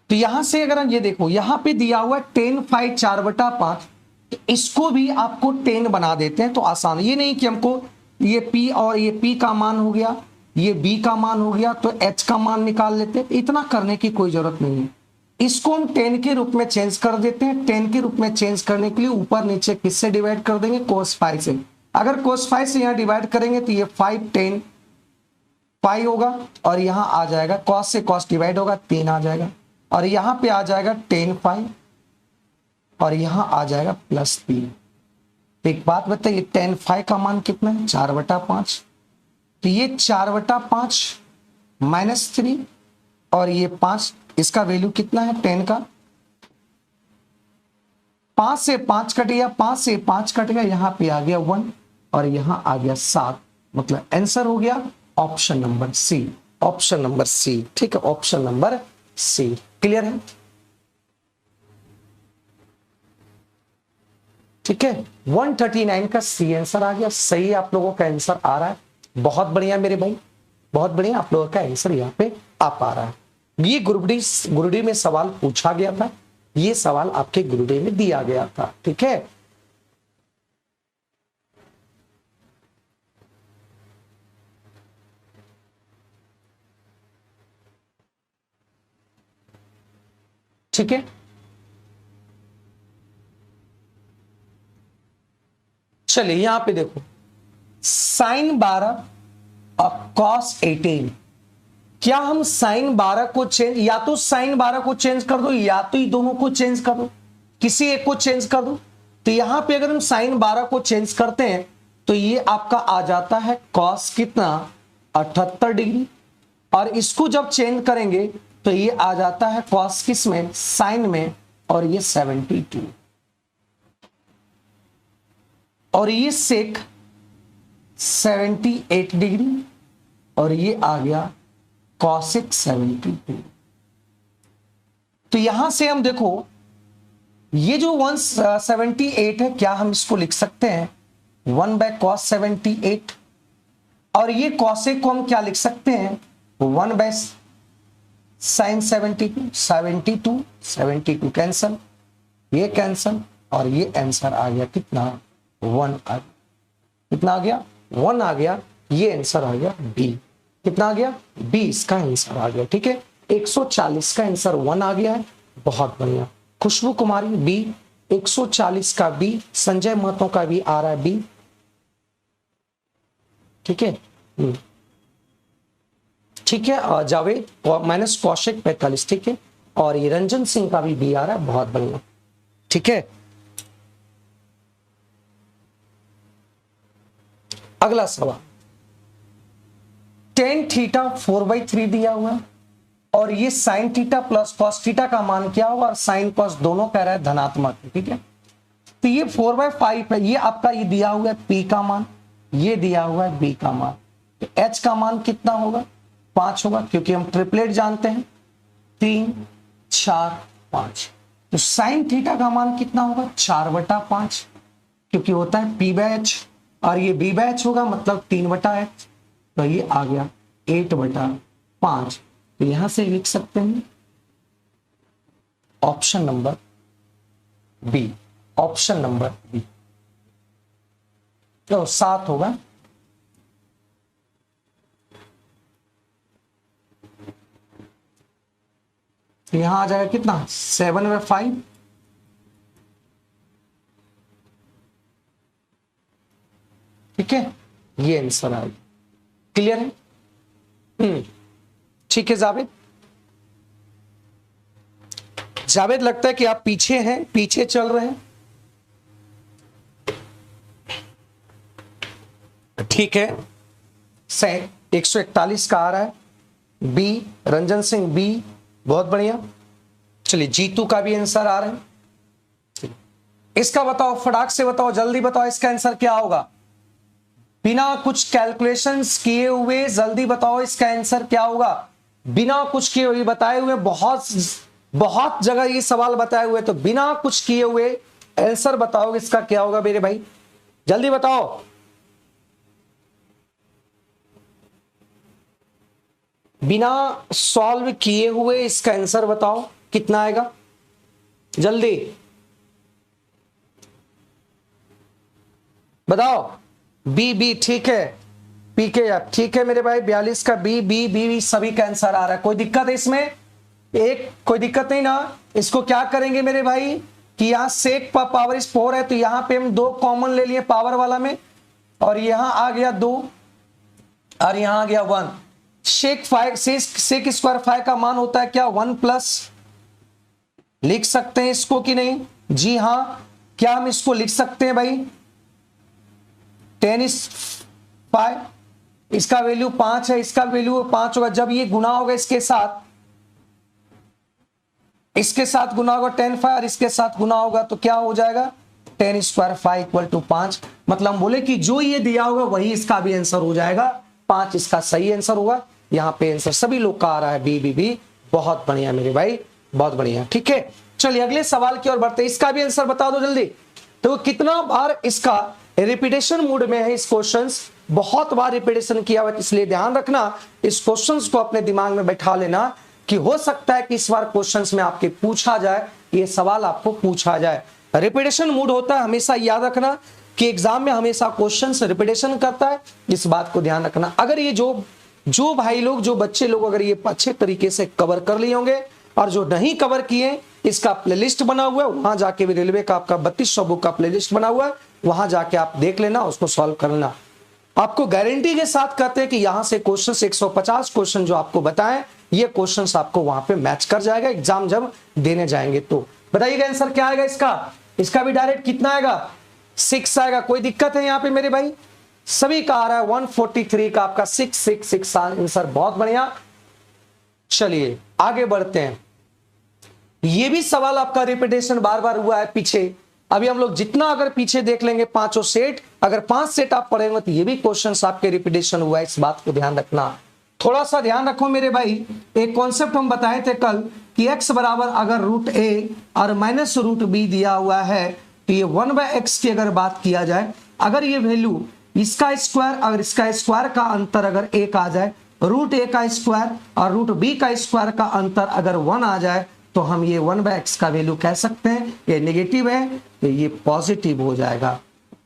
तो यहां से अगर हम ये देखो, यहां पे दिया हुआ है tan phi 4/5, तो इसको भी आपको 10 बना देते हैं तो आसान। ये नहीं कि हमको ये p और ये p का मान हो गया, ये b का मान हो गया तो h का मान निकाल लेते हैं, इतना करने की कोई जरूरत नहीं है। इसको हम 10 के रूप में चेंज कर देते हैं। 10 के रूप में चेंज करने के लिए ऊपर नीचे किससे डिवाइड कर देंगे, cos phi से। अगर cos phi से यहां डिवाइड करेंगे तो ये 5 10 phi होगा, और यहां आ जाएगा cos से cos डिवाइड होगा 3 आ जाएगा, और यहां पे आ जाएगा 10 phi, और यहां आ जाएगा +3। तो एक बात बताइए, tan phi का मान कितना है, 4/5। तो ये 4/5 -3 और ये 5, इसका वैल्यू कितना है 10 का, 5 से 5 कट गया, 5 से 5 कट गया, यहां पे आ गया 1 और यहां आ गया 7। मतलब आंसर हो गया ऑप्शन नंबर सी, ऑप्शन नंबर सी। ठीक है, ऑप्शन नंबर सी। क्लियर है? ठीक है, 139 का सी आंसर आ गया। सही आप लोगों का आंसर आ रहा है, बहुत बढ़िया मेरे भाई, बहुत बढ़िया। आप लोगों का आंसर यहाँ पे आ पा रहा है। ये गुरुडी में सवाल पूछा गया था, ये सवाल आपके गुरुडी में दिया गया था। ठीक है, ठीक है, चलिए यहां पे देखो, sin 12 और cos 18। क्या हम sin 12 को चेंज, या तो sin 12 को चेंज कर दो, या तो ये दोनों को चेंज कर दो, किसी एक को चेंज कर दो। तो यहां पे अगर हम sin 12 को चेंज करते हैं तो ये आपका आ जाता है cos कितना, 78 डिग्री, और इसको जब चेंज करेंगे तो ये आ जाता है cos किस में, sin में, और ये 72, और ये sec 78 डिग्री, और ये आ गया cosec 72। तो यहां से हम देखो, ये जो 178 है, क्या हम इसको लिख सकते हैं 1/cos 78, और ये cosec को हम क्या लिख सकते हैं 1/sin 72। 72 कैंसल, ये कैंसल, और ये आंसर आ गया कितना 1 आ गया। कितना आ गया 1 आ गया, ये आंसर आ गया बी। कितना आ गया बी, इसका आंसर आ गया। ठीक है, 140 का आंसर 1 आ गया है, बहुत बढ़िया। खुशबू कुमारी बी, 140 का बी, संजय महतो का भी आ रहा है बी। ठीक है, ठीक है, जावेद माइनस कौशिक 45। ठीक है, और ये रंजन सिंह का भी बी आ रहा है, बहुत बढ़िया। ठीक है, अगला सवाल, tan थीटा 4/3 दिया हुआ है, और ये sin theta plus cos theta का मान क्या होगा, और sin cos दोनों कह रहा है धनात्मक। ठीक है, तो ये 4/5 है, ये आपका ये दिया हुआ है p का मान, ये दिया हुआ है b का मान। तो h का मान कितना होगा 5 होगा, क्योंकि हम ट्रिपलेट जानते हैं 3 4 5। तो sin थीटा का मान कितना होगा 4/5, क्योंकि होता है p/h, और ये b/h होगा मतलब 3/h, तो ये आ गया 8/5। तो यहां से लिख सकते हैं option number b, option number b. तो 7 होगा, तो यहां आ जाएगा कितना 7/5। ठीक है, ये आंसर आएगा। क्लियर है? ठीक है जावेद, जावेद लगता है कि आप पीछे हैं, पीछे चल रहे हैं। ठीक है, 141 का आ रहा है, बी, रंजन सिंह बी, बहुत बढ़िया। चलिए जीतू का भी आंसर आ रहा है। इसका बताओ, फटाक से बताओ, जल्दी बताओ इसका आंसर क्या होगा, बिना कुछ कैलकुलेशंस किए हुए जल्दी बताओ इसका आंसर क्या होगा, बिना कुछ किए हुए, बताए हुए बहुत बहुत जगह ये सवाल बताए हुए, तो बिना कुछ किए हुए आंसर बताओ इसका क्या होगा मेरे भाई, जल्दी बताओ। बिना सॉल्व किए हुए इसका आंसर बताओ कितना आएगा, जल्दी बताओ। बी बी ठीक है, पीके एफ ठीक है मेरे भाई, 42 का बी बी बी बी सभी का आंसर आ रहा है। कोई दिक्कत है इसमें, एक कोई दिक्कत नहीं ना। इसको क्या करेंगे मेरे भाई कि यहां सेक पावर इस 4 है, तो यहां पे हम 2 कॉमन ले लिए पावर वाला में, और यहां आ गया 2 और यहां आ गया 1। सेक 5 सेक स्क्वायर 5 का मान होता है क्या 1 प्लस, लिख सकते हैं इसको कि नहीं, जी हां, क्या हम इसको लिख सकते हैं भाई, 10 इज 5, इसका वैल्यू 5 है, इसका वैल्यू 5 होगा। जब ये गुना होगा इसके साथ गुना होगा 10 5 और इसके साथ गुना होगा तो क्या हो जाएगा 10 स्क्वायर 5 इक्वल टू 5। मतलब हम बोले कि जो ये दिया होगा वही इसका भी आंसर हो जाएगा, 5 इसका सही आंसर होगा। यहां पे आंसर सभी लोग का आ रहा है बी बी बी, बहुत बढ़िया मेरे भाई, बहुत बढ़िया। ठीक है, चलिए अगले सवाल की ओर बढ़ते हैं, इसका भी आंसर बता दो जल्दी। तो कितना बार इसका रिपीटेशन मूड में है, इस क्वेश्चंस बहुत बार रिपीटेशन किया हुआ, इसलिए ध्यान रखना इस क्वेश्चंस को अपने दिमाग में बैठा लेना कि हो सकता है कि इस बार क्वेश्चंस में आपके पूछा जाए, ये सवाल आपको पूछा जाए। रिपीटेशन मूड होता है, हमेशा याद रखना कि एग्जाम में हमेशा क्वेश्चंस रिपीटेशन करता है, इस बात को ध्यान रखना। अगर ये जो भाई लोग, जो बच्चे लोग अगर ये अच्छे तरीके से कवर कर लिए होंगे, और जो नहीं कवर किए इसका प्लेलिस्ट बना हुआ है, वहां जाके भी रेलवे का आपका 3200 बुक का प्लेलिस्ट बना हुआ है, वहां जाके आप देख लेना, उसको सॉल्व कर लेना। आपको गारंटी के साथ कहते हैं कि यहां से क्वेश्चन 150 क्वेश्चन जो आपको बताएं, ये क्वेश्चंस आपको वहां पे मैच कर जाएगा एग्जाम जब देने जाएंगे। तो बताइएगा आंसर क्या आएगा इसका भी डायरेक्ट कितना आएगा 6 आएगा। कोई दिक्कत है यहाँ पे मेरे भाई, सभी का आ रहा है 143 का आपका 666 आंसर, बहुत बढ़िया। चलिए आगे बढ़ते हैं, ये भी सवाल आपका रिपीटेशन बार बार हुआ है पीछे। अभी हम लोग जितना अगर पीछे देख लेंगे 5 सेट, अगर 5 सेट आप पढ़ेंगे तो ये भी क्वेश्चंस आपके रिपीटेशन हुआ है, इस बात को ध्यान रखना। थोड़ा सा ध्यान रखो मेरे भाई, एक कॉन्सेप्ट हम बताए थे कल कि x बराबर अगर रूट ए और माइनस रूट बी दिया हुआ है, तो ये 1/x की अगर बात किया जाए, अगर ये वैल्यू इसका स्क्वायर और इसका स्क्वायर का अंतर अगर 1 आ जाए, रूट ए का स्क्वायर और रूट बी का स्क्वायर का अंतर अगर 1 आ जाए, तो हम ये 1/x का वैल्यू कह सकते हैं ये नेगेटिव है, तो ये पॉजिटिव हो जाएगा।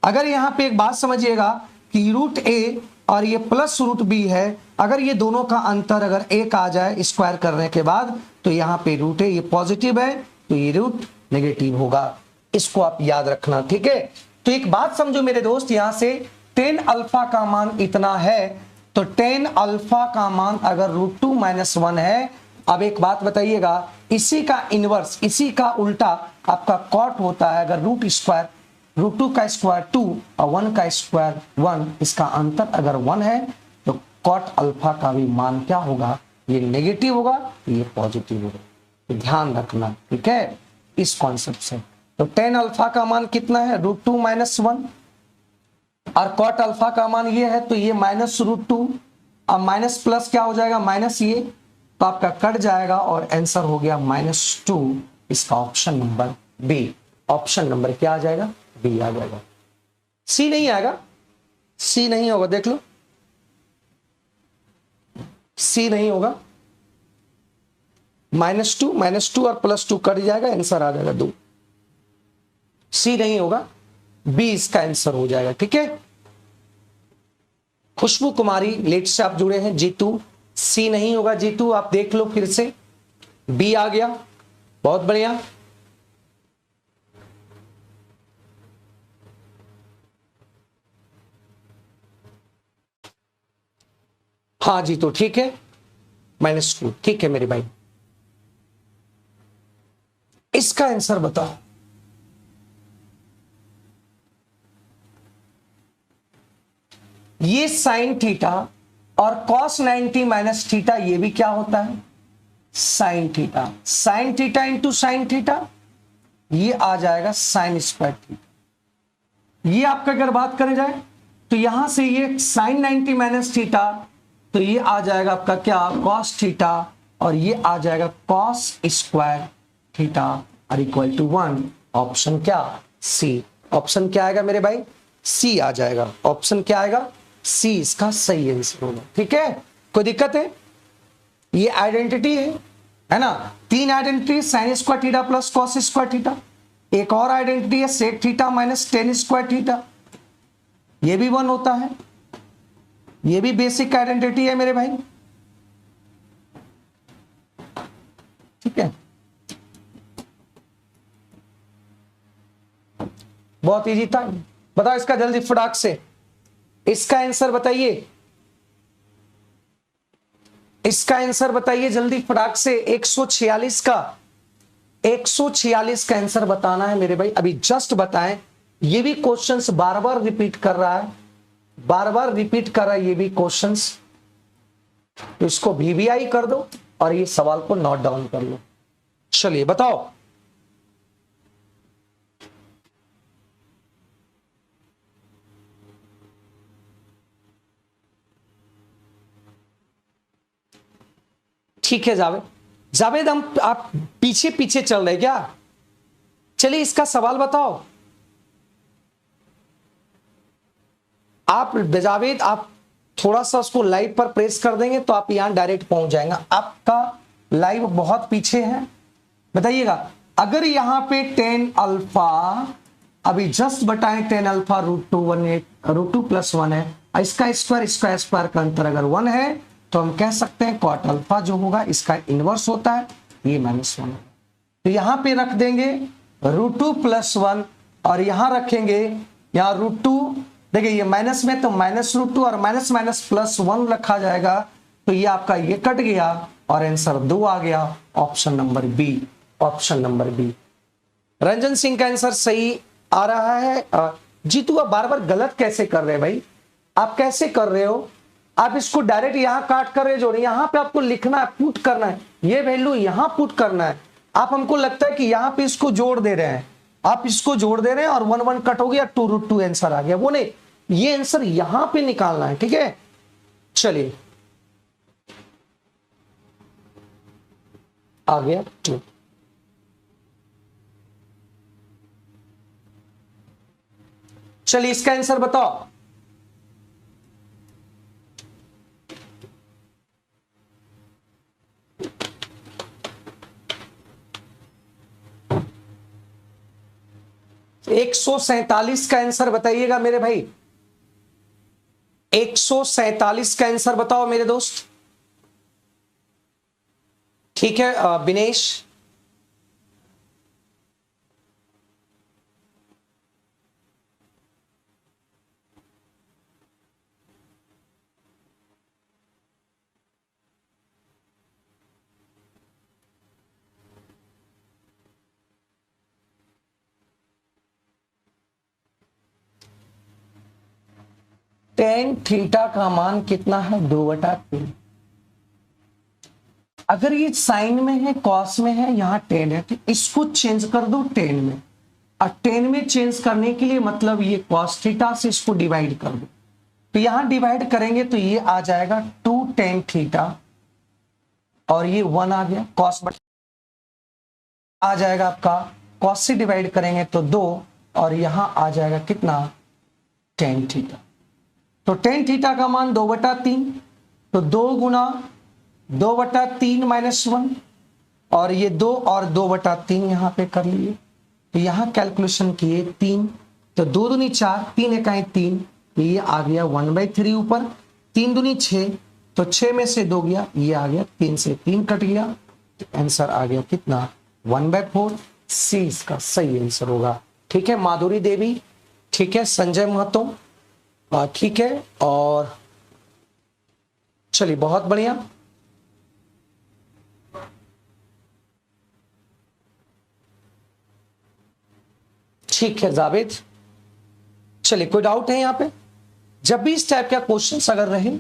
अगर यहां पे एक बात समझिएगा कि रूट ए और ये प्लस रूट बी है, अगर ये दोनों का अंतर अगर 1 आ जाए स्क्वायर करने के बाद, तो यहाँ पे रूट ए ये पॉजिटिव है, तो ये रूट नेगेटिव होगा, इसको आप याद रखना। ठीक है, तो एक बात समझो मेरे दोस्त, यहां से 10 अल्फा का मान इतना है, तो 10 अल्फा का मान अगर √2 - 1 है। अब एक बात बताइएगा, इसी का इनवर्स, इसी का उल्टा आपका कॉट होता है। अगर √2 का स्क्वायर 2 और 1 का स्क्वायर 1, इसका अंतर अगर 1 है, तो कॉट अल्फा का भी मान क्या होगा, ये नेगेटिव होगा, ये पॉजिटिव होगा, तो ध्यान रखना। ठीक है, इस कॉन्सेप्ट से। तो 10 अल्फा का मान कितना है √2 - 1, और कॉट अल्फा का मान ये है, तो ये -√2 और माइनस प्लस क्या हो जाएगा माइनस, ये तो आपका कट जाएगा और आंसर हो गया -2। इसका option number b, option number क्या आ जाएगा, बी आ जाएगा। सी नहीं आएगा, सी नहीं होगा, देख लो सी नहीं होगा, -2 और +2 कट जाएगा, आंसर आ जाएगा 2। सी नहीं होगा, बी इसका आंसर हो जाएगा। ठीक है, खुशबू कुमारी लेट से आप जुड़े हैं, जीतू सी नहीं होगा, जीतू आप देख लो फिर से, बी आ गया, बहुत बढ़िया। हाँ जी, तो ठीक है -2, ठीक है मेरे भाई। इसका आंसर बताओ, ये साइन थीटा और cos 90 माइनस थीटा ये भी क्या होता है, sine theta. Sine theta into sine theta ये आ जाएगा साइन स्क्वायर थीटा। ये आपका अगर बात करें जाए तो यहां से ये साइन 90 माइनस थीटा, तो ये आ जाएगा आपका क्या, cos थीटा, और ये आ जाएगा cos स्क्वायर थीटा और इक्वल टू 1। ऑप्शन क्या, सी। ऑप्शन क्या आएगा मेरे भाई, सी आ जाएगा। ऑप्शन क्या आएगा, सी इसका सही आंसर होगा। ठीक है, कोई दिक्कत है? ये आइडेंटिटी है ना, तीन identity, sine square theta plus cos square theta. एक और आइडेंटिटी है sec theta minus tan square theta, ये भी 1 होता है। ये भी बेसिक आइडेंटिटी है मेरे भाई। ठीक है, बहुत इजी था। बताओ इसका जल्दी फटाक से, इसका आंसर बताइए, इसका आंसर बताइए जल्दी फटाक से। 146 का 146 का आंसर बताना है मेरे भाई, अभी जस्ट बताएं। ये भी क्वेश्चंस बार बार रिपीट कर रहा है, बार बार रिपीट कर रहा है ये भी क्वेश्चंस, तो इसको VVI कर दो और ये सवाल को नोट डाउन कर लो। चलिए बताओ, ठीक है जावेद, जावेद हम आप पीछे पीछे चल रहे क्या? चलिए इसका सवाल बताओ आप। जावेद आप थोड़ा सा उसको लाइव पर प्रेस कर देंगे तो आप यहां डायरेक्ट पहुंच जाएंगे। आपका लाइव बहुत पीछे है। बताइएगा, अगर यहां पे 10 अल्फा, अभी जस्ट बताएं 10 अल्फा √2 प्लस 1 है, इसका स्क्वायर का अंतर अगर 1 है तो हम कह सकते हैं कॉट अल्फा जो होगा इसका इनवर्स होता है, ये -1। तो यहां पे रख देंगे √2 प्लस 1 और यहां रखेंगे यहां √2। देखिए ये माइनस में तो -√2 और माइनस माइनस प्लस 1 रखा जाएगा, तो ये आपका ये कट गया और आंसर 2 आ गया। Option number b, option number b. Ranjan Singh का आंसर सही आ रहा है। जीतू आप बार बार गलत कैसे कर रहे हैं भाई, आप कैसे कर रहे हो? आप इसको डायरेक्ट यहां काट कर रहे जोड़े, यहां पे आपको लिखना है, पुट करना है, ये वैल्यू यहां पुट करना है। आप हमको लगता है कि यहां पे इसको जोड़ दे रहे हैं, आप इसको जोड़ दे रहे हैं और 1 1 कट हो गया, 2√2 आंसर आ गया। वो नहीं, ये आंसर यहां पे निकालना है। ठीक है, चलिए आ गया 2। चलिए इसका आंसर बताओ। तो 147 का आंसर बताइएगा मेरे भाई, 147 का आंसर बताओ मेरे दोस्त। ठीक है विनेश, टेन थीटा का मान कितना है, 2/3। अगर ये साइन में है, कॉस में है, यहां 10 है, तो इसको चेंज कर दो 10 में। और 10 में चेंज करने के लिए मतलब ये कॉस थीटा से इसको डिवाइड कर दो, तो यहां डिवाइड करेंगे तो ये आ जाएगा 2 tan थीटा और ये 1 आ गया। कॉस आ जाएगा आपका, कॉस से डिवाइड करेंगे तो 2 और यहां आ जाएगा कितना, tan थीटा। तो tan थीटा का मान 2/3, तो 2 गुना 2/3 -1 और ये 2 और 2/3 यहां पे कर लिए। तो यहां कैलकुलेशन किए 3, तो 2 दूनी 4, 3 इकाई 3, ये आ गया 1/3 ऊपर, 3 दूनी 6, तो 6 में से 2 गया, ये आ गया 3 से 3 कट गया, तो आंसर आ गया कितना, 1/4। सी इसका सही आंसर होगा। ठीक है माधुरी देवी, ठीक है संजय महतो, ठीक है, और चलिए बहुत बढ़िया। ठीक है जावेद, चलिए कोई डाउट है यहां पे? जब भी इस टाइप का क्वेश्चन अगर रहे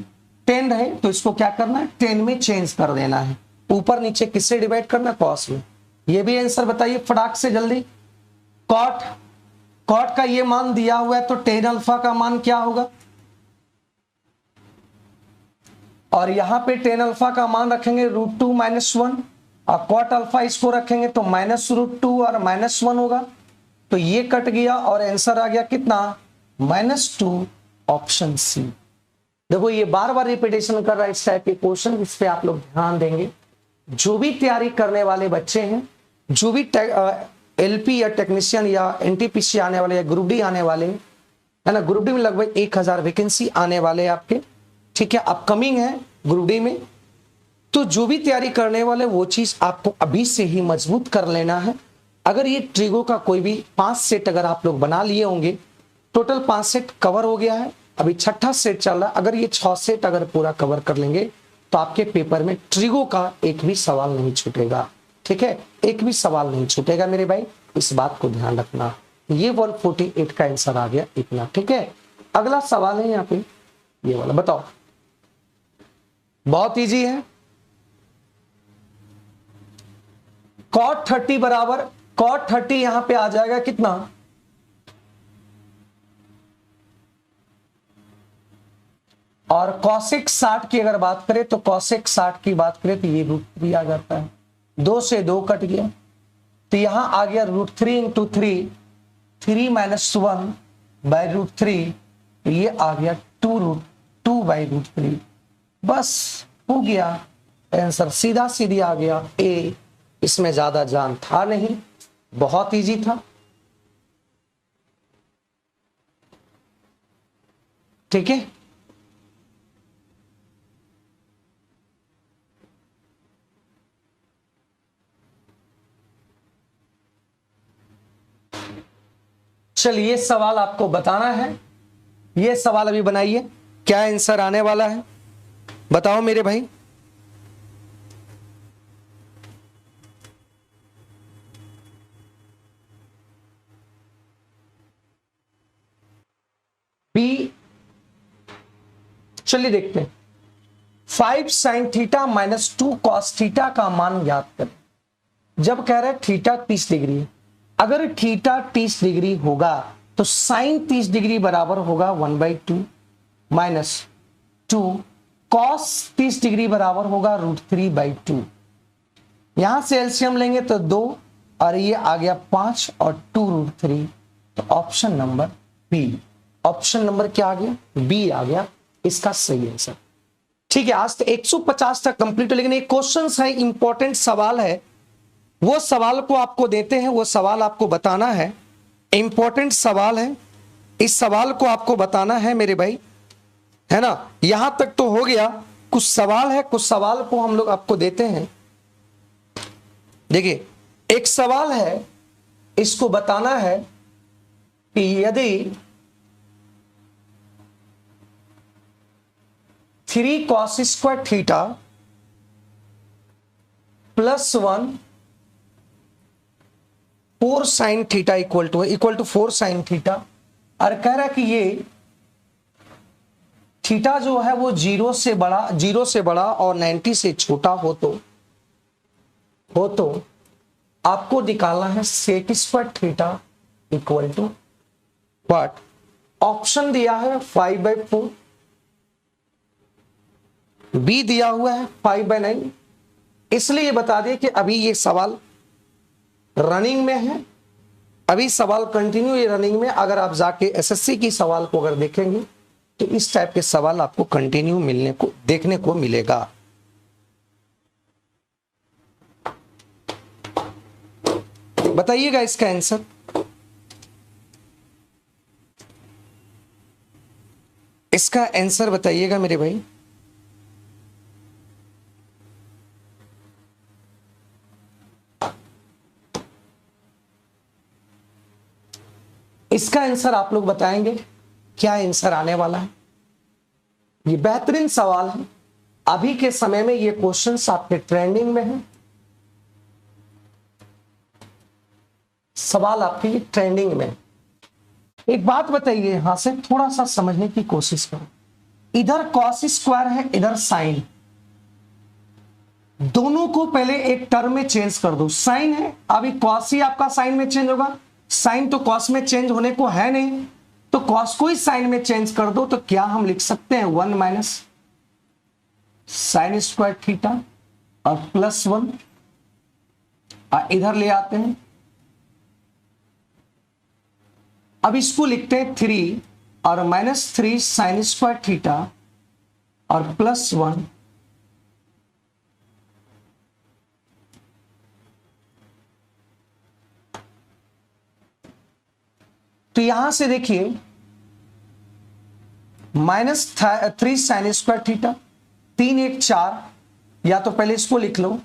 10 रहे तो इसको क्या करना है, 10 में चेंज कर देना है। ऊपर नीचे किससे डिवाइड करना है, कॉस में। ये भी आंसर बताइए फटाक से जल्दी। कॉट का ये मान दिया हुआ है तो टेन अल्फा का मान क्या होगा, और यहां पे टेन अल्फा का मान रखेंगे √2 - 1 और कॉट अल्फा इसको रखेंगे तो -√2 और -1 होगा। तो ये कट गया और आंसर आ गया कितना, -2, ऑप्शन सी। देखो ये बार बार रिपीटेशन कर रहा है इस टाइप के क्वेश्चन, इस पे आप लोग ध्यान देंगे। जो भी तैयारी करने वाले बच्चे हैं, जो भी एलपी या टेक्नीशियन या एनटीपीसी आने वाले या ग्रुप डी आने वाले हैं, है ना, ग्रुप डी में लगभग 1000 वैकेंसी आने वाले आपके, ठीक है, अपकमिंग है ग्रुप डी में। तो जो भी तैयारी करने वाले वो चीज आपको अभी से ही मजबूत कर लेना है। अगर ये ट्रिगो का कोई भी 5 सेट अगर आप लोग बना लिए होंगे, टोटल 5 सेट कवर हो गया है, अभी 6ठा सेट चल रहा है। अगर ये 6 सेट अगर पूरा कवर कर लेंगे तो आपके पेपर में ट्रिगो का एक भी सवाल नहीं छूटेगा, ठीक है, एक भी सवाल नहीं छूटेगा मेरे भाई, इस बात को ध्यान रखना। ये 148 का आंसर आ गया इतना, ठीक है। अगला सवाल है यहाँ पे ये वाला, बताओ, बहुत इजी है। cot 30 बराबर, cot 30 यहां पे आ जाएगा कितना, और cosec 60 की अगर बात करें तो cosec 60 की बात करें तो ये √3 आ जाता है। 2 से 2 कट गया तो यहां आ गया √3 × 3, 3 - 1 /√3, ये आ गया 2 /√3। बस हो गया आंसर, सीधा सीधी आ गया ए। इसमें ज्यादा जान था नहीं, बहुत इजी था, ठीक है। चलिए सवाल आपको बताना है, ये सवाल अभी बनाइए, क्या आंसर आने वाला है बताओ मेरे भाई। बी, चलिए देखते हैं। 5 sin थीटा -2 cos थीटा का मान याद करें। जब कह रहे हैं थीटा 30 डिग्री है, अगर थीटा 30 डिग्री होगा तो साइन 30 डिग्री बराबर होगा 1/2 -2 cos 30 डिग्री बराबर होगा √3/2। यहां से एलसीएम लेंगे तो 2 और ये आ गया 5 और 2√3, तो option number b, option number क्या आ गया, बी आ गया इसका सही आंसर, ठीक है। आज तो 150 तक कंप्लीट है, लेकिन एक क्वेश्चन है, इंपॉर्टेंट सवाल है, वो सवाल को आपको देते हैं, वो सवाल आपको बताना है, इंपॉर्टेंट सवाल है, इस सवाल को आपको बताना है मेरे भाई, है ना। यहां तक तो हो गया, कुछ सवाल है, कुछ सवाल को हम लोग आपको देते हैं। देखिए एक सवाल है, इसको बताना है कि यदि 3 cos² theta +1 4 sin theta equal to 4 sin theta, और कह रहा है कि ये थीटा जो है वो 0 से बड़ा और 90 से छोटा हो तो आपको निकालना है sec² theta equal to what. Option दिया है 5/4, बी दिया हुआ है 5/9। इसलिए बता दें कि अभी ये सवाल रनिंग में है, अभी सवाल कंटिन्यू ये रनिंग में। अगर आप जाके एसएससी की सवाल को अगर देखेंगे तो इस टाइप के सवाल आपको कंटिन्यू देखने को मिलेगा। बताइएगा इसका आंसर, इसका आंसर बताइएगा मेरे भाई। इसका आंसर आप लोग बताएंगे, क्या आंसर आने वाला है। ये बेहतरीन सवाल है, अभी के समय में ये क्वेश्चंस आपके ट्रेंडिंग में है, सवाल आपके ट्रेंडिंग में। एक बात बताइए, यहां से थोड़ा सा समझने की कोशिश करो। इधर कॉस स्क्वायर है, इधर साइन, दोनों को पहले एक टर्म में चेंज कर दो। साइन है, अभी कॉस ही आपका साइन में चेंज होगा, साइन तो कॉस में चेंज होने को है नहीं, तो कॉस को ही साइन में चेंज कर दो। तो क्या हम लिख सकते हैं 1 माइनस साइन स्क्वायर थीटा और +1, इधर ले आते हैं। अब इसको लिखते हैं 3 और -3 साइन स्क्वायर थीटा और +1 तो यहां से देखिए -3 साइन स्क्वायर थीटा, 3 1 4, या तो पहले इसको लिख लो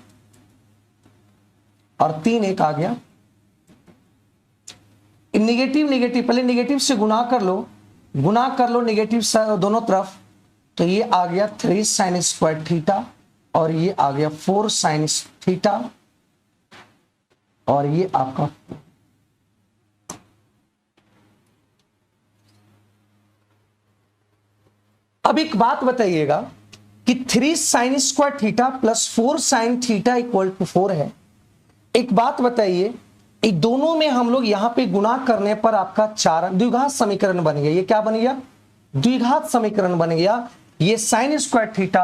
और 3 1 आ गया, निगेटिव निगेटिव पहले निगेटिव से गुना कर लो निगेटिव दोनों तरफ, तो ये आ गया 3 साइन स्क्वायर थीटा और ये आ गया 4 साइन थीटा और ये आपका। अब एक बात बताइएगा कि 3 sine square theta plus 4 sine theta equal to 4 है। एक बात बताइए, इन दोनों में हम लोग यहां पे गुना करने पर आपका द्विघात समीकरण बन गया। ये क्या बन गया? द्विघात समीकरण बन गया। ये साइन स्क्वायर थीटा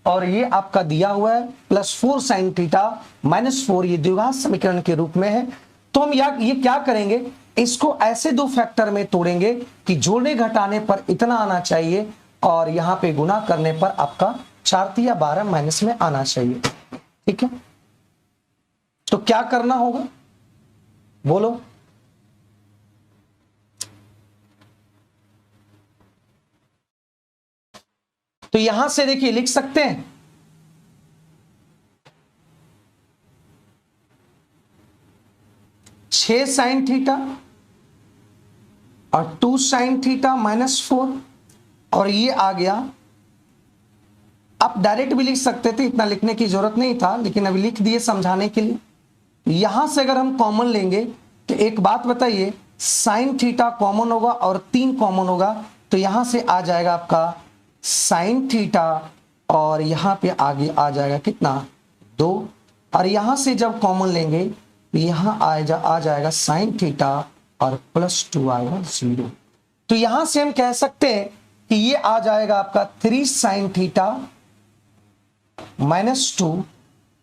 और ये आपका दिया हुआ है +4 साइन थीटा -4, ये द्विघात समीकरण के रूप में है। तो हम ये क्या करेंगे, इसको ऐसे दो फैक्टर में तोड़ेंगे कि जोड़ने घटाने पर इतना आना चाहिए और यहां पे गुना करने पर आपका 4 या 12 माइनस में आना चाहिए। ठीक है, तो क्या करना होगा बोलो? तो यहां से देखिए लिख सकते हैं 6 साइन थीटा और 2 साइन थीटा -4 और ये आ गया। आप डायरेक्ट भी लिख सकते थे, इतना लिखने की जरूरत नहीं था, लेकिन अभी लिख दिए समझाने के लिए। यहां से अगर हम कॉमन लेंगे तो एक बात बताइए, साइन थीटा कॉमन होगा और 3 कॉमन होगा, तो यहां से आ जाएगा आपका साइन थीटा और यहां पे आगे आ जाएगा कितना 2, और यहां से जब कॉमन लेंगे तो यहां आ जाएगा साइन थीटा और +2 आएगा 0। तो यहां से हम कह सकते हैं कि ये आ जाएगा आपका 3 साइन थीटा -2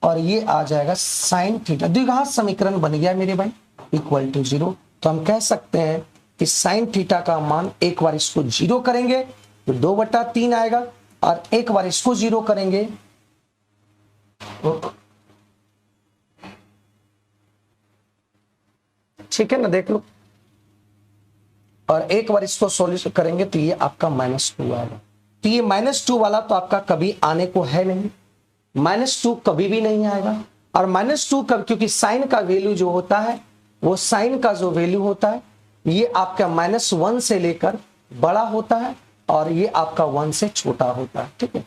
और ये आ जाएगा साइन थीटा। द्विघात समीकरण बन गया मेरे भाई इक्वल टू 0। तो हम कह सकते हैं कि साइन थीटा का मान, एक बार इसको 0 करेंगे तो 2/3 आएगा और एक बार इसको 0 करेंगे ठीक है ना, देख लो, और एक बार इसको सॉल्यूशन करेंगे तो ये आपका -2 आएगा। तो ये -2 वाला तो आपका कभी आने को है नहीं, -2 कभी भी नहीं आएगा। और -2 कब, क्योंकि साइन का वैल्यू जो होता है, वो साइन का जो वैल्यू होता है ये आपका -1 से लेकर बड़ा होता है और ये आपका 1 से छोटा होता है। ठीक है,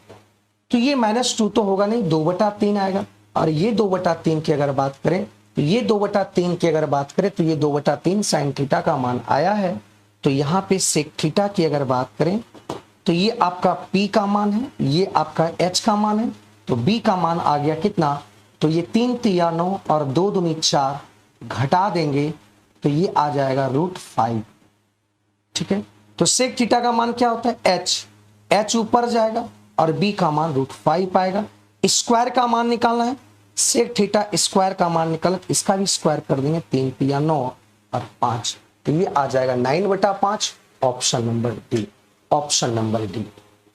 तो ये -2 तो होगा नहीं, 2/3 आएगा। और ये 2/3 की अगर बात करें तो ये 2/3 की अगर बात करें तो ये 2/3 साइन थीटा का मान आया है। तो यहाँ पे सेक थीटा की अगर बात करें तो ये आपका P का मान है, ये आपका H का मान है, तो B का मान आ गया कितना, तो ये 3 3 9 और 2 दूनी 4 घटा देंगे तो ये आ जाएगा √5। ठीक है, तो सेक थीटा का मान क्या होता है H ऊपर जाएगा और B का मान √5 आएगा। स्क्वायर का मान निकालना है, सेक थीटा स्क्वायर का मान निकाल, इसका भी स्क्वायर कर देंगे, 3 3 9 और 5, तो ये आ जाएगा 9/5, option number D, option number D.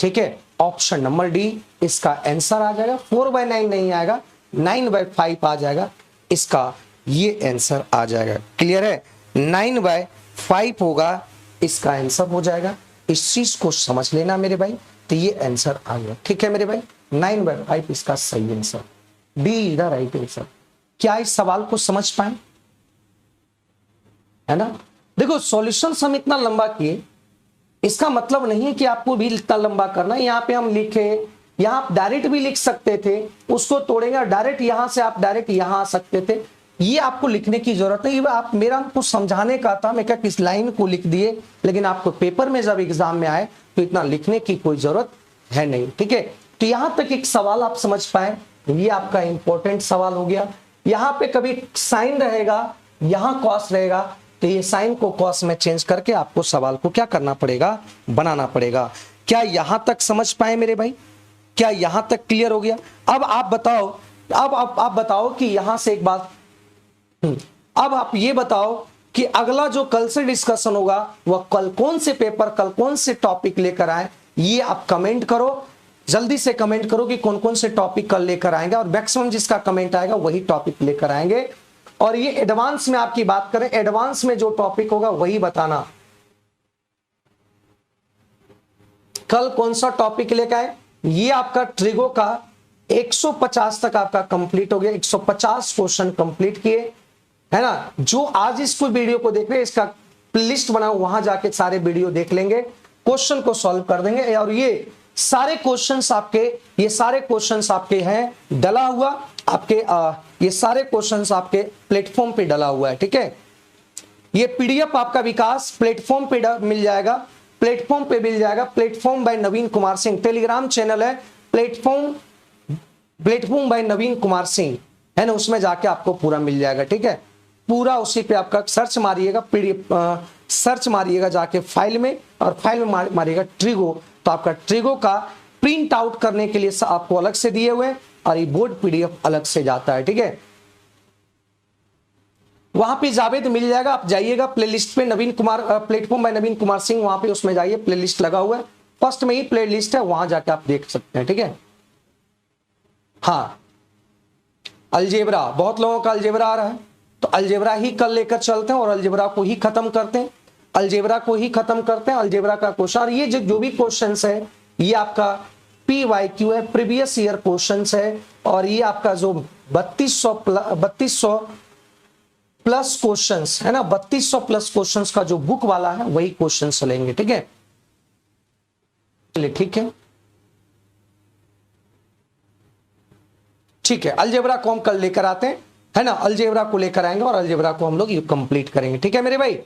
ठीक है, ऑप्शन नंबर डी इसका आंसर आ जाएगा। 4/9 नहीं आएगा, 9/5 आ जाएगा, इसका ये आंसर आ जाएगा। क्लियर है, 9/5 होगा, इसका आंसर हो जाएगा। इस चीज को समझ लेना मेरे भाई, तो ये आंसर आ गया। ठीक है मेरे भाई, 9/5 इसका सही answer, D is the right answer. क्या इस सवाल को समझ पाए, है ना? देखो सॉल्यूशन हम इतना लंबा किए, इसका मतलब नहीं है कि आपको भी इतना लंबा करना है। यहाँ पे हम लिखे, यहाँ आप डायरेक्ट भी लिख सकते थे, उसको तोड़ेंगे डायरेक्ट, यहां से आप डायरेक्ट यहां आ सकते थे। ये आपको लिखने की जरूरत नहीं, आप मेरा आपको समझाने का था, मैं क्या इस लाइन को लिख दिए, लेकिन आपको पेपर में जब एग्जाम में आए तो इतना लिखने की कोई जरूरत है नहीं, ठीक है। तो यहां तक एक सवाल आप समझ पाए, ये आपका इंपॉर्टेंट सवाल हो गया। यहां पे कभी साइन रहेगा, यहां कॉस रहेगा, तो ये साइन को कॉस में चेंज करके आपको सवाल को क्या करना पड़ेगा, बनाना पड़ेगा। क्या यहां तक समझ पाए मेरे भाई? क्या यहां तक क्लियर हो गया? अब आप बताओ, अब आप बताओ कि यहां से एक बात, अब आप ये बताओ कि अगला जो कल से डिस्कशन होगा वह कल कौन से पेपर, कल कौन से टॉपिक लेकर आए, ये आप कमेंट करो, जल्दी से कमेंट करो कि कौन कौन से टॉपिक कल लेकर आएंगे, और मैक्सिमम जिसका कमेंट आएगा वही टॉपिक लेकर आएंगे। और ये एडवांस में आपकी बात करें, एडवांस में जो टॉपिक होगा वही बताना कल कौन सा टॉपिक लेकर आए। ये आपका ट्रिगो का 150 तक आपका कंप्लीट हो गया, 150 क्वेश्चन कंप्लीट किए, है ना। जो आज इसको वीडियो को देख रहे हैं, इसका प्लेलिस्ट बनाओ, वहां जाके सारे वीडियो देख लेंगे, क्वेश्चन को सॉल्व कर देंगे। और ये सारे क्वेश्चंस आपके, ये सारे क्वेश्चंस आपके हैं डला हुआ आपके, ये सारे क्वेश्चंस आपके प्लेटफॉर्म पे डला हुआ है, ठीक है। ये पीडीएफ आपका विकास प्लेटफॉर्म पे मिल जाएगा, प्लेटफॉर्म पे मिल जाएगा, प्लेटफॉर्म बाय नवीन कुमार सिंह, टेलीग्राम चैनल है, प्लेटफॉर्म बाय नवीन कुमार सिंह, है ना, उसमें जाके आपको पूरा मिल जाएगा, ठीक है। पूरा उसी पे आपका सर्च मारिएगा, पीडीएफ सर्च मारिएगा जाके फाइल में, और फाइल में मारिएगा ट्रिगो, तो आपका ट्रिगो का प्रिंट आउट करने के लिए आपको अलग से दिए हुए, और ये बोर्ड पीडीएफ अलग से जाता है, ठीक है। वहां पे जावेद मिल जाएगा, आप जाइएगा प्लेलिस्ट पे, नवीन कुमार प्लेटफॉर्म बाय नवीन कुमार सिंह, वहां पे उसमें जाइए, प्लेलिस्ट लगा हुआ है, फर्स्ट में ही प्लेलिस्ट है, वहां जाके आप देख सकते हैं, ठीक है। हाँ, अलजेब्रा, बहुत लोगों का अलजेब्रा आ रहा है, तो अलजेब्रा ही कल लेकर चलते हैं और अलजेब्रा को ही खत्म करते हैं, अलजेब्रा को ही खत्म करते हैं, अलजेब्रा का क्वेश्चन। और ये जो भी क्वेश्चंस है, ये आपका PYQ है, प्रीवियस ईयर क्वेश्चंस है, और ये आपका जो 3200 प्लस क्वेश्चंस है ना, 3200 प्लस क्वेश्चंस का जो बुक वाला है वही क्वेश्चंस लेंगे, ठीक है। चलिए ठीक है, ठीक है, अलजेब्रा को हम कल लेकर आते हैं, है ना, अलजेब्रा को लेकर आएंगे और अलजेब्रा को हम लोग ये कंप्लीट करेंगे, ठीक है मेरे भाई।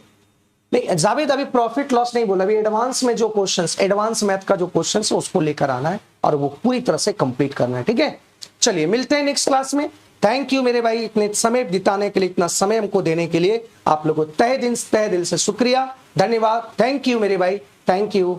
नहीं जावेद, अभी प्रॉफिट लॉस नहीं बोला, अभी एडवांस में जो क्वेश्चंस, एडवांस मैथ का जो क्वेश्चंस है उसको लेकर आना है और वो पूरी तरह से कंप्लीट करना है, ठीक है। चलिए मिलते हैं नेक्स्ट क्लास में। थैंक यू मेरे भाई, इतने समय बिताने के लिए, इतना समय हमको देने के लिए आप लोगों को तहे दिल से शुक्रिया, धन्यवाद। थैंक यू मेरे भाई, थैंक यू।